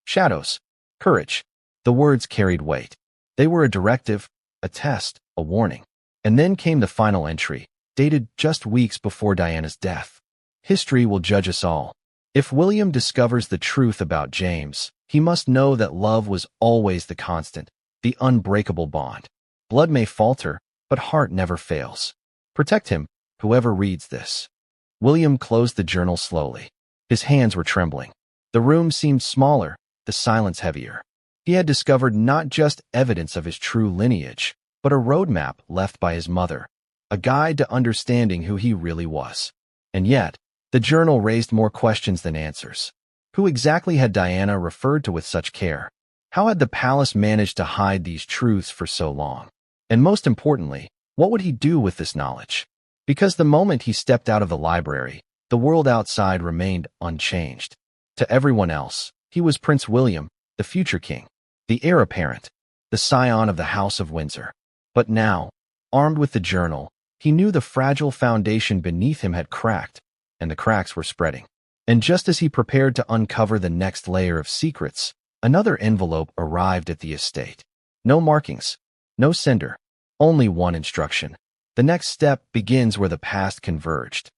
Shadows, courage. The words carried weight. They were a directive, a test, a warning. And then came the final entry, dated just weeks before Diana's death. History will judge us all. If William discovers the truth about James, he must know that love was always the constant, the unbreakable bond. Blood may falter, but heart never fails. Protect him, whoever reads this. William closed the journal slowly. His hands were trembling. The room seemed smaller, the silence heavier. He had discovered not just evidence of his true lineage, but a roadmap left by his mother, a guide to understanding who he really was. And yet, the journal raised more questions than answers. Who exactly had Diana referred to with such care? How had the palace managed to hide these truths for so long? And most importantly, what would he do with this knowledge? Because the moment he stepped out of the library, the world outside remained unchanged. To everyone else, he was Prince William, the future king, the heir apparent, the scion of the House of Windsor. But now, armed with the journal, he knew the fragile foundation beneath him had cracked, and the cracks were spreading. And just as he prepared to uncover the next layer of secrets, another envelope arrived at the estate. No markings, no sender, only one instruction. The next step begins where the past converged.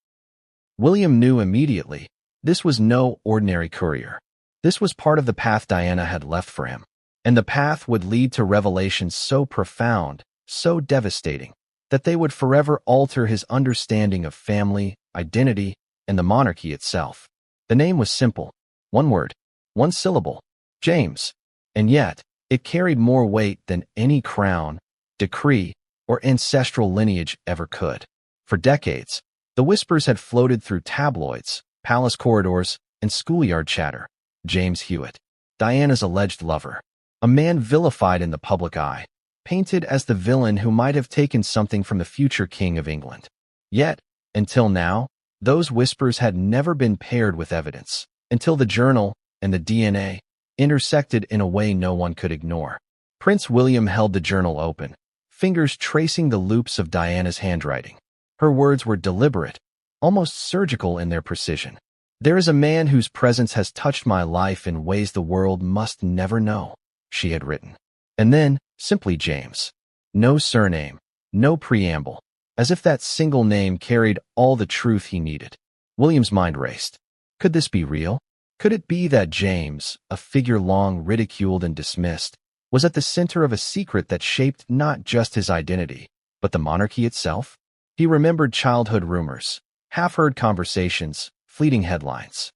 William knew immediately, this was no ordinary courier. This was part of the path Diana had left for him. And the path would lead to revelations so profound, so devastating, that they would forever alter his understanding of family, identity, and the monarchy itself. The name was simple, one word, one syllable, James. And yet, it carried more weight than any crown, decree, or ancestral lineage ever could. For decades, the whispers had floated through tabloids, palace corridors, and schoolyard chatter. James Hewitt, Diana's alleged lover, a man vilified in the public eye, painted as the villain who might have taken something from the future king of England. Yet, until now, those whispers had never been paired with evidence, until the journal and the DNA intersected in a way no one could ignore. Prince William held the journal open, fingers tracing the loops of Diana's handwriting. Her words were deliberate, almost surgical in their precision. There is a man whose presence has touched my life in ways the world must never know, she had written. And then, simply James. No surname, no preamble, as if that single name carried all the truth he needed. William's mind raced. Could this be real? Could it be that James, a figure long ridiculed and dismissed, was at the center of a secret that shaped not just his identity, but the monarchy itself? He remembered childhood rumors, half-heard conversations, fleeting headlines.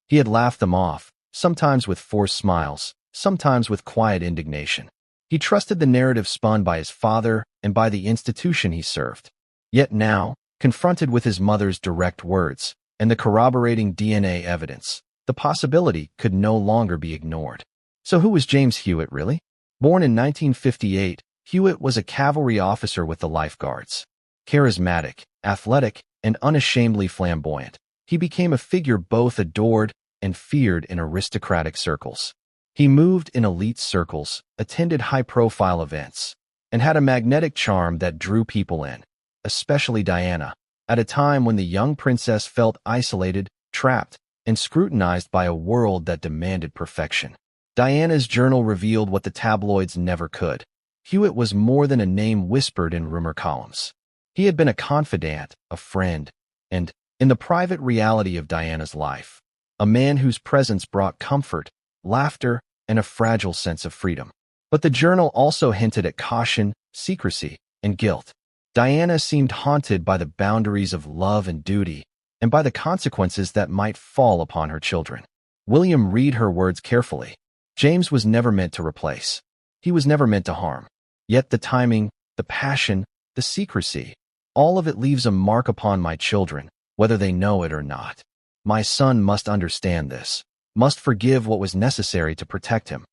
He had laughed them off, sometimes with forced smiles, sometimes with quiet indignation. He trusted the narrative spun by his father and by the institution he served. Yet now, confronted with his mother's direct words and the corroborating DNA evidence, the possibility could no longer be ignored. So who was James Hewitt, really? Born in 1958, Hewitt was a cavalry officer with the Life Guards. Charismatic, athletic, and unashamedly flamboyant, he became a figure both adored and feared in aristocratic circles. He moved in elite circles, attended high-profile events, and had a magnetic charm that drew people in, especially Diana, at a time when the young princess felt isolated, trapped, and scrutinized by a world that demanded perfection. Diana's journal revealed what the tabloids never could. Hewitt was more than a name whispered in rumor columns. He had been a confidant, a friend, and, in the private reality of Diana's life, a man whose presence brought comfort, laughter, and a fragile sense of freedom. But the journal also hinted at caution, secrecy, and guilt. Diana seemed haunted by the boundaries of love and duty, and by the consequences that might fall upon her children. William read her words carefully. James was never meant to replace. He was never meant to harm. Yet the timing, the passion, the secrecy, all of it leaves a mark upon my children, whether they know it or not. My son must understand this, must forgive what was necessary to protect him.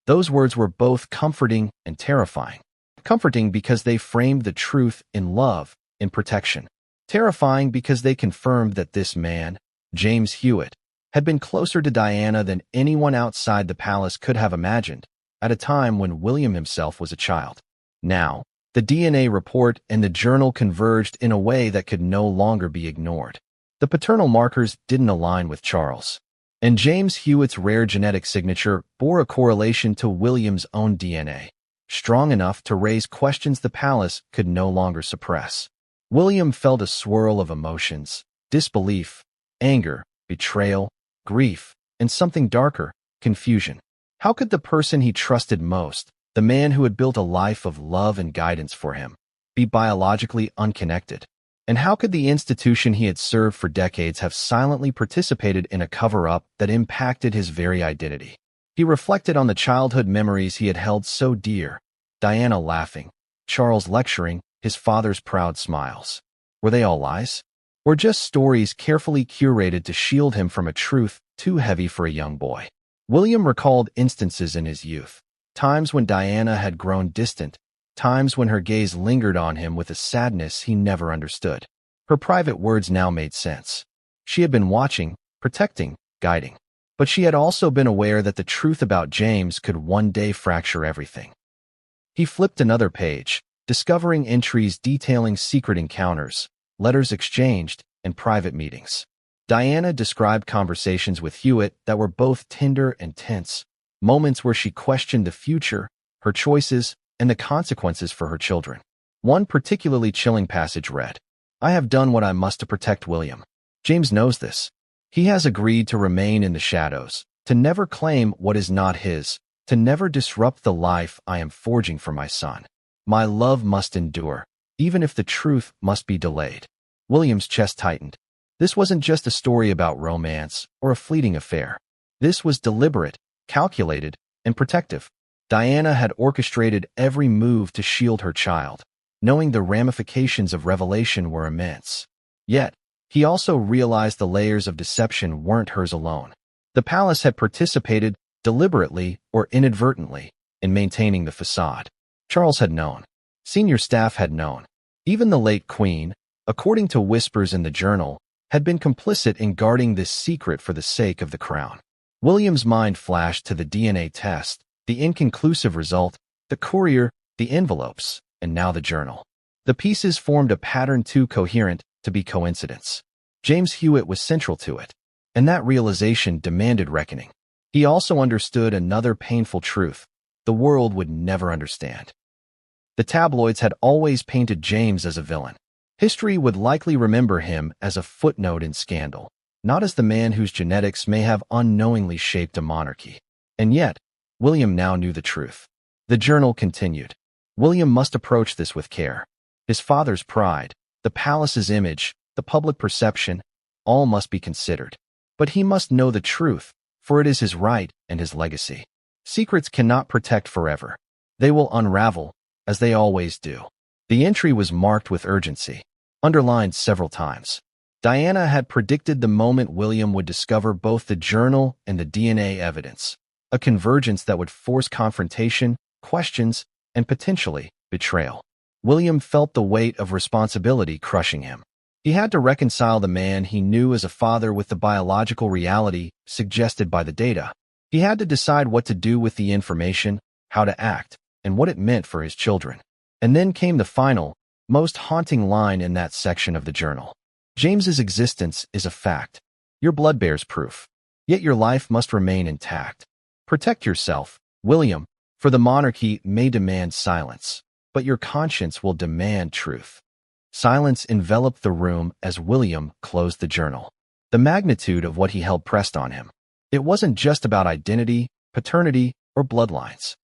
Those words were both comforting and terrifying. Comforting because they framed the truth in love, in protection. Terrifying because they confirmed that this man, James Hewitt, had been closer to Diana than anyone outside the palace could have imagined, at a time when William himself was a child. Now, the DNA report and the journal converged in a way that could no longer be ignored. The paternal markers didn't align with Charles, and James Hewitt's rare genetic signature bore a correlation to William's own DNA, strong enough to raise questions the palace could no longer suppress. William felt a swirl of emotions: disbelief, anger, betrayal, grief, and something darker, confusion. How could the person he trusted most, the man who had built a life of love and guidance for him, be biologically unconnected? And how could the institution he had served for decades have silently participated in a cover-up that impacted his very identity? He reflected on the childhood memories he had held so dear: Diana laughing, Charles lecturing, his father's proud smiles. Were they all lies? Or just stories carefully curated to shield him from a truth too heavy for a young boy? William recalled instances in his youth, times when Diana had grown distant, times when her gaze lingered on him with a sadness he never understood. Her private words now made sense. She had been watching, protecting, guiding. But she had also been aware that the truth about James could one day fracture everything. He flipped another page, discovering entries detailing secret encounters, letters exchanged, and private meetings. Diana described conversations with Hewitt that were both tender and tense, moments where she questioned the future, her choices, and the consequences for her children. One particularly chilling passage read, "I have done what I must to protect William. James knows this. He has agreed to remain in the shadows, to never claim what is not his, to never disrupt the life I am forging for my son. My love must endure, even if the truth must be delayed." William's chest tightened. This wasn't just a story about romance or a fleeting affair. This was deliberate, calculated, and protective. Diana had orchestrated every move to shield her child, knowing the ramifications of revelation were immense. Yet, he also realized the layers of deception weren't hers alone. The palace had participated, deliberately or inadvertently, in maintaining the facade. Charles had known. Senior staff had known. Even the late Queen, according to whispers in the journal, had been complicit in guarding this secret for the sake of the crown. William's mind flashed to the DNA test, the inconclusive result, the courier, the envelopes, and now the journal. The pieces formed a pattern too coherent to be coincidence. James Hewitt was central to it, and that realization demanded reckoning. He also understood another painful truth: the world would never understand. The tabloids had always painted James as a villain. History would likely remember him as a footnote in scandal, not as the man whose genetics may have unknowingly shaped a monarchy. And yet, William now knew the truth. The journal continued. William must approach this with care. His father's pride, the palace's image, the public perception, all must be considered. But he must know the truth, for it is his right and his legacy. Secrets cannot protect forever. They will unravel, as they always do. The entry was marked with urgency, underlined several times. Diana had predicted the moment William would discover both the journal and the DNA evidence. a convergence that would force confrontation, questions, and potentially betrayal. William felt the weight of responsibility crushing him. He had to reconcile the man he knew as a father with the biological reality suggested by the data. He had to decide what to do with the information, how to act, and what it meant for his children. And then came the final, most haunting line in that section of the journal. James's existence is a fact. Your blood bears proof. Yet your life must remain intact. Protect yourself, William, for the monarchy may demand silence, but your conscience will demand truth. Silence enveloped the room as William closed the journal. The magnitude of what he held pressed on him. It wasn't just about identity, paternity, or bloodlines.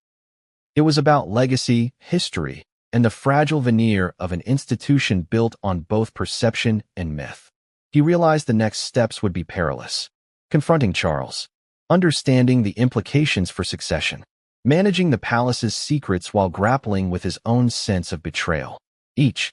It was about legacy, history, and the fragile veneer of an institution built on both perception and myth. He realized the next steps would be perilous. Confronting Charles, understanding the implications for succession, managing the palace's secrets while grappling with his own sense of betrayal. Each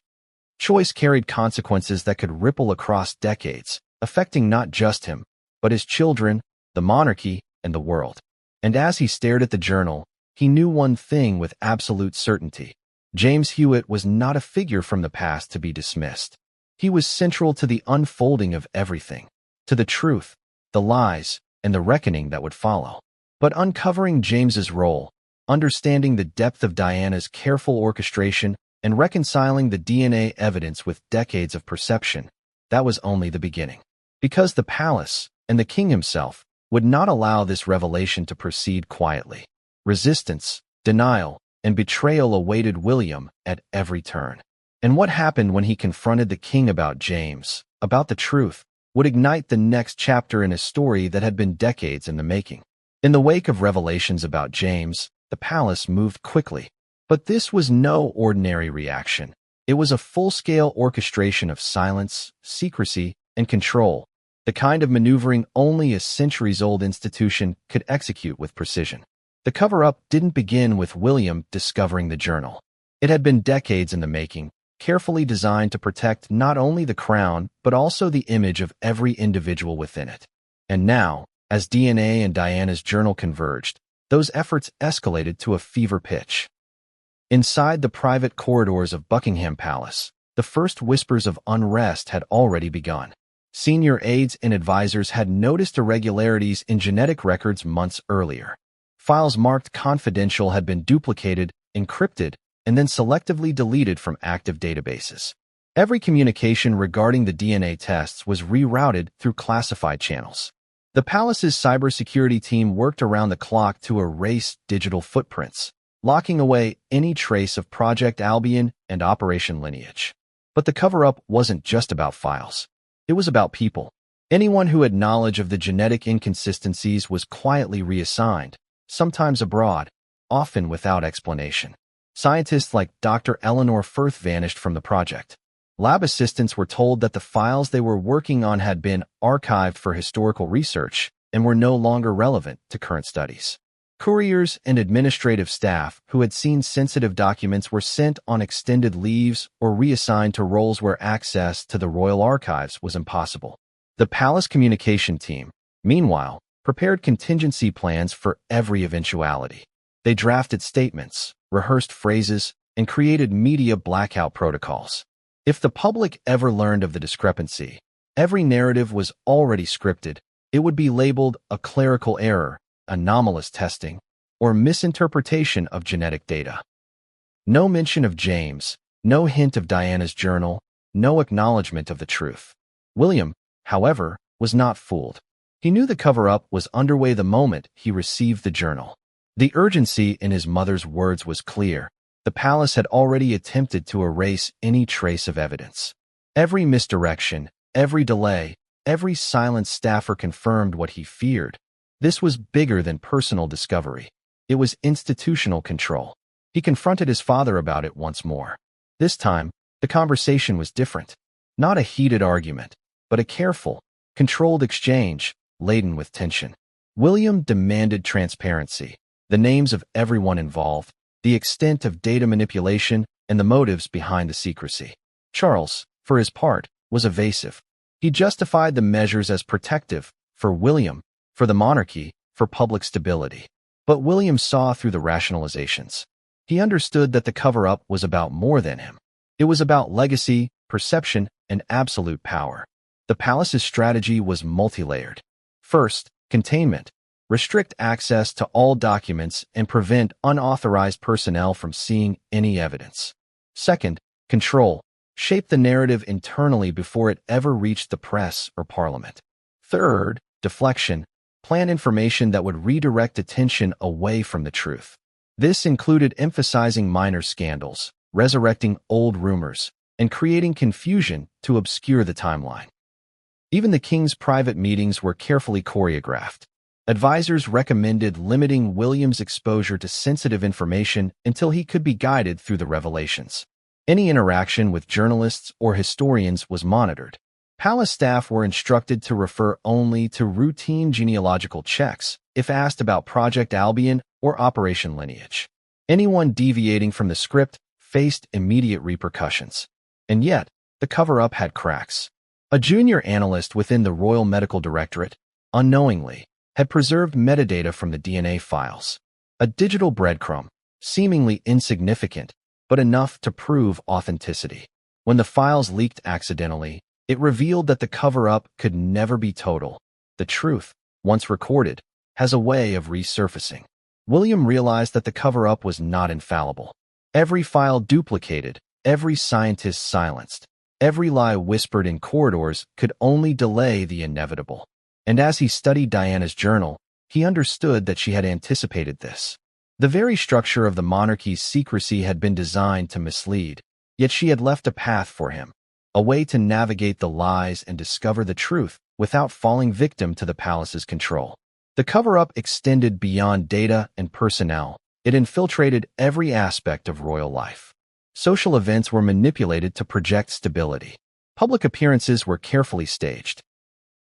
choice carried consequences that could ripple across decades, affecting not just him, but his children, the monarchy, and the world. And as he stared at the journal, he knew one thing with absolute certainty. James Hewitt was not a figure from the past to be dismissed. He was central to the unfolding of everything, to the truth, the lies, and the reckoning that would follow. But uncovering James's role, understanding the depth of Diana's careful orchestration, and reconciling the DNA evidence with decades of perception, that was only the beginning. Because the palace, and the king himself, would not allow this revelation to proceed quietly. Resistance, denial, and betrayal awaited William at every turn. And what happened when he confronted the king about James, about the truth, would ignite the next chapter in a story that had been decades in the making. In the wake of revelations about James, the palace moved quickly. But this was no ordinary reaction. It was a full-scale orchestration of silence, secrecy, and control, the kind of maneuvering only a centuries-old institution could execute with precision. The cover-up didn't begin with William discovering the journal. It had been decades in the making, carefully designed to protect not only the crown, but also the image of every individual within it. And now, as DNA and Diana's journal converged, those efforts escalated to a fever pitch. Inside the private corridors of Buckingham Palace, the first whispers of unrest had already begun. Senior aides and advisors had noticed irregularities in genetic records months earlier. Files marked confidential had been duplicated, encrypted, and then selectively deleted from active databases. Every communication regarding the DNA tests was rerouted through classified channels. The palace's cybersecurity team worked around the clock to erase digital footprints, locking away any trace of Project Albion and Operation Lineage. But the cover-up wasn't just about files. It was about people. Anyone who had knowledge of the genetic inconsistencies was quietly reassigned, sometimes abroad, often without explanation. Scientists like Dr. Eleanor Firth vanished from the project. Lab assistants were told that the files they were working on had been archived for historical research and were no longer relevant to current studies. Couriers and administrative staff who had seen sensitive documents were sent on extended leaves or reassigned to roles where access to the royal archives was impossible. The palace communication team, meanwhile, prepared contingency plans for every eventuality. They drafted statements, rehearsed phrases, and created media blackout protocols. If the public ever learned of the discrepancy, every narrative was already scripted. It would be labeled a clerical error, anomalous testing, or misinterpretation of genetic data. No mention of James, no hint of Diana's journal, no acknowledgement of the truth. William, however, was not fooled. He knew the cover-up was underway the moment he received the journal. The urgency in his mother's words was clear. The palace had already attempted to erase any trace of evidence. Every misdirection, every delay, every silent staffer confirmed what he feared. This was bigger than personal discovery. It was institutional control. He confronted his father about it once more. This time, the conversation was different. Not a heated argument, but a careful, controlled exchange, laden with tension. William demanded transparency, the names of everyone involved, the extent of data manipulation, and the motives behind the secrecy. Charles, for his part, was evasive. He justified the measures as protective, for William, for the monarchy, for public stability. But William saw through the rationalizations. He understood that the cover-up was about more than him. It was about legacy, perception, and absolute power. The palace's strategy was multi-layered. First, containment. Restrict access to all documents and prevent unauthorized personnel from seeing any evidence. Second, control. Shape the narrative internally before it ever reached the press or parliament. Third, deflection. Plan information that would redirect attention away from the truth. This included emphasizing minor scandals, resurrecting old rumors, and creating confusion to obscure the timeline. Even the king's private meetings were carefully choreographed. Advisors recommended limiting William's exposure to sensitive information until he could be guided through the revelations. Any interaction with journalists or historians was monitored. Palace staff were instructed to refer only to routine genealogical checks if asked about Project Albion or Operation Lineage. Anyone deviating from the script faced immediate repercussions. And yet, the cover-up had cracks. A junior analyst within the Royal Medical Directorate, unknowingly, had preserved metadata from the DNA files. A digital breadcrumb, seemingly insignificant, but enough to prove authenticity. When the files leaked accidentally, it revealed that the cover-up could never be total. The truth, once recorded, has a way of resurfacing. William realized that the cover-up was not infallible. Every file duplicated, every scientist silenced, every lie whispered in corridors could only delay the inevitable. And as he studied Diana's journal, he understood that she had anticipated this. The very structure of the monarchy's secrecy had been designed to mislead, yet she had left a path for him, a way to navigate the lies and discover the truth without falling victim to the palace's control. The cover-up extended beyond data and personnel. It infiltrated every aspect of royal life. Social events were manipulated to project stability. Public appearances were carefully staged.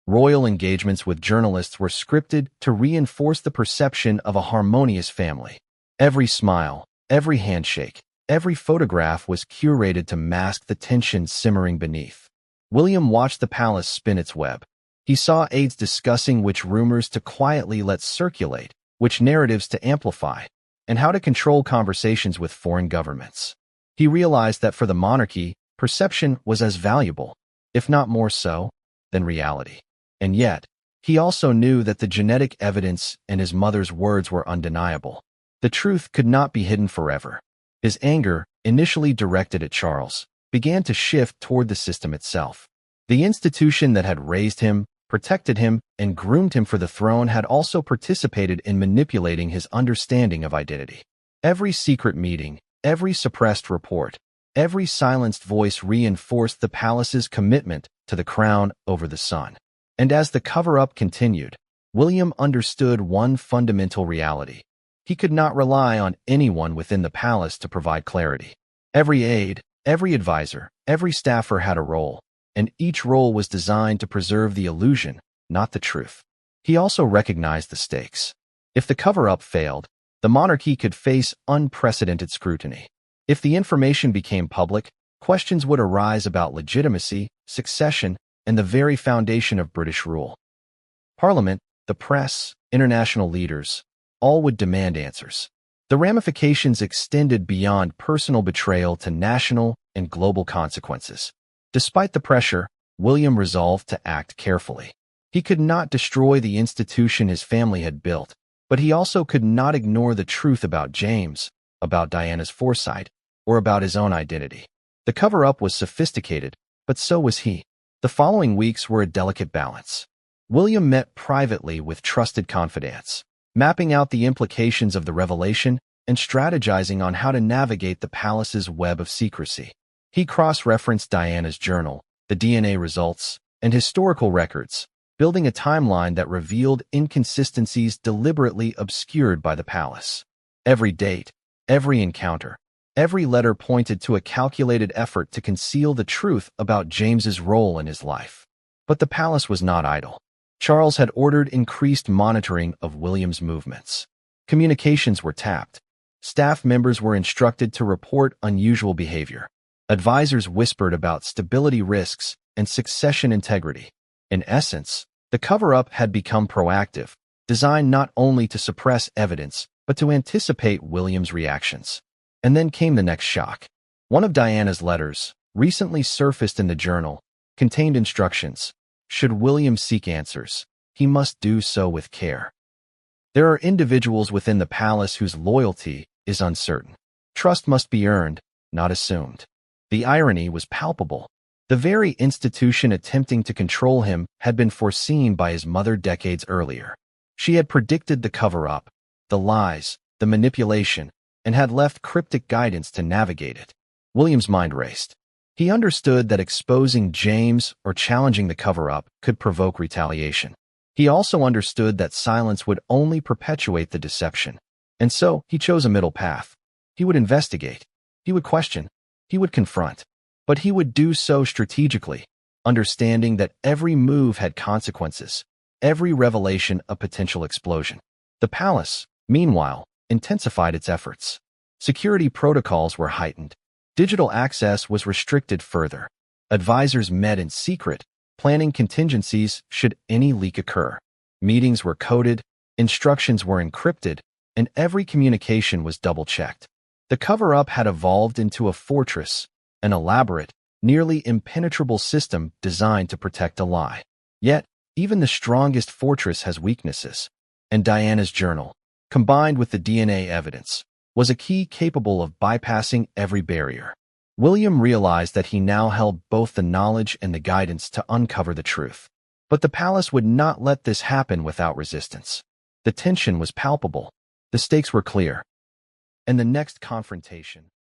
Royal engagements with journalists were scripted to reinforce the perception of a harmonious family. Every smile, every handshake, every photograph was curated to mask the tension simmering beneath. William watched the palace spin its web. He saw aides discussing which rumors to quietly let circulate, which narratives to amplify, and how to control conversations with foreign governments. He realized that for the monarchy, perception was as valuable, if not more so, than reality. And yet, he also knew that the genetic evidence and his mother's words were undeniable. The truth could not be hidden forever. His anger, initially directed at Charles, began to shift toward the system itself. The institution that had raised him, protected him, and groomed him for the throne had also participated in manipulating his understanding of identity. Every secret meeting, every suppressed report, every silenced voice reinforced the palace's commitment to the crown over the sun. And as the cover-up continued, William understood one fundamental reality. He could not rely on anyone within the palace to provide clarity. Every aide, every advisor, every staffer had a role, and each role was designed to preserve the illusion, not the truth. He also recognized the stakes. If the cover-up failed, the monarchy could face unprecedented scrutiny. If the information became public, questions would arise about legitimacy, succession, and the very foundation of British rule. Parliament, the press, international leaders, all would demand answers. The ramifications extended beyond personal betrayal to national and global consequences. Despite the pressure, William resolved to act carefully. He could not destroy the institution his family had built, but he also could not ignore the truth about James, about Diana's foresight, or about his own identity. The cover-up was sophisticated, but so was he. The following weeks were a delicate balance. William met privately with trusted confidants, mapping out the implications of the revelation and strategizing on how to navigate the palace's web of secrecy. He cross-referenced Diana's journal, the DNA results, and historical records, building a timeline that revealed inconsistencies deliberately obscured by the palace. Every date, every encounter, every letter pointed to a calculated effort to conceal the truth about James's role in his life. But the palace was not idle. Charles had ordered increased monitoring of William's movements. Communications were tapped. Staff members were instructed to report unusual behavior. Advisors whispered about stability risks and succession integrity. In essence, the cover-up had become proactive, designed not only to suppress evidence, but to anticipate William's reactions. And then came the next shock. One of Diana's letters, recently surfaced in the journal, contained instructions. Should William seek answers, he must do so with care. There are individuals within the palace whose loyalty is uncertain. Trust must be earned, not assumed. The irony was palpable. The very institution attempting to control him had been foreseen by his mother decades earlier. She had predicted the cover-up, the lies, the manipulation, and had left cryptic guidance to navigate it. William's mind raced. He understood that exposing James or challenging the cover-up could provoke retaliation. He also understood that silence would only perpetuate the deception. And so he chose a middle path. He would investigate. He would question. He would confront. But he would do so strategically, understanding that every move had consequences, every revelation a potential explosion. The palace, meanwhile, intensified its efforts. Security protocols were heightened. Digital access was restricted further. Advisors met in secret, planning contingencies should any leak occur. Meetings were coded, instructions were encrypted, and every communication was double-checked. The cover-up had evolved into a fortress, an elaborate, nearly impenetrable system designed to protect a lie. Yet, even the strongest fortress has weaknesses, and Diana's journal, combined with the DNA evidence, was a key capable of bypassing every barrier. William realized that he now held both the knowledge and the guidance to uncover the truth. But the palace would not let this happen without resistance. The tension was palpable. The stakes were clear. And the next confrontation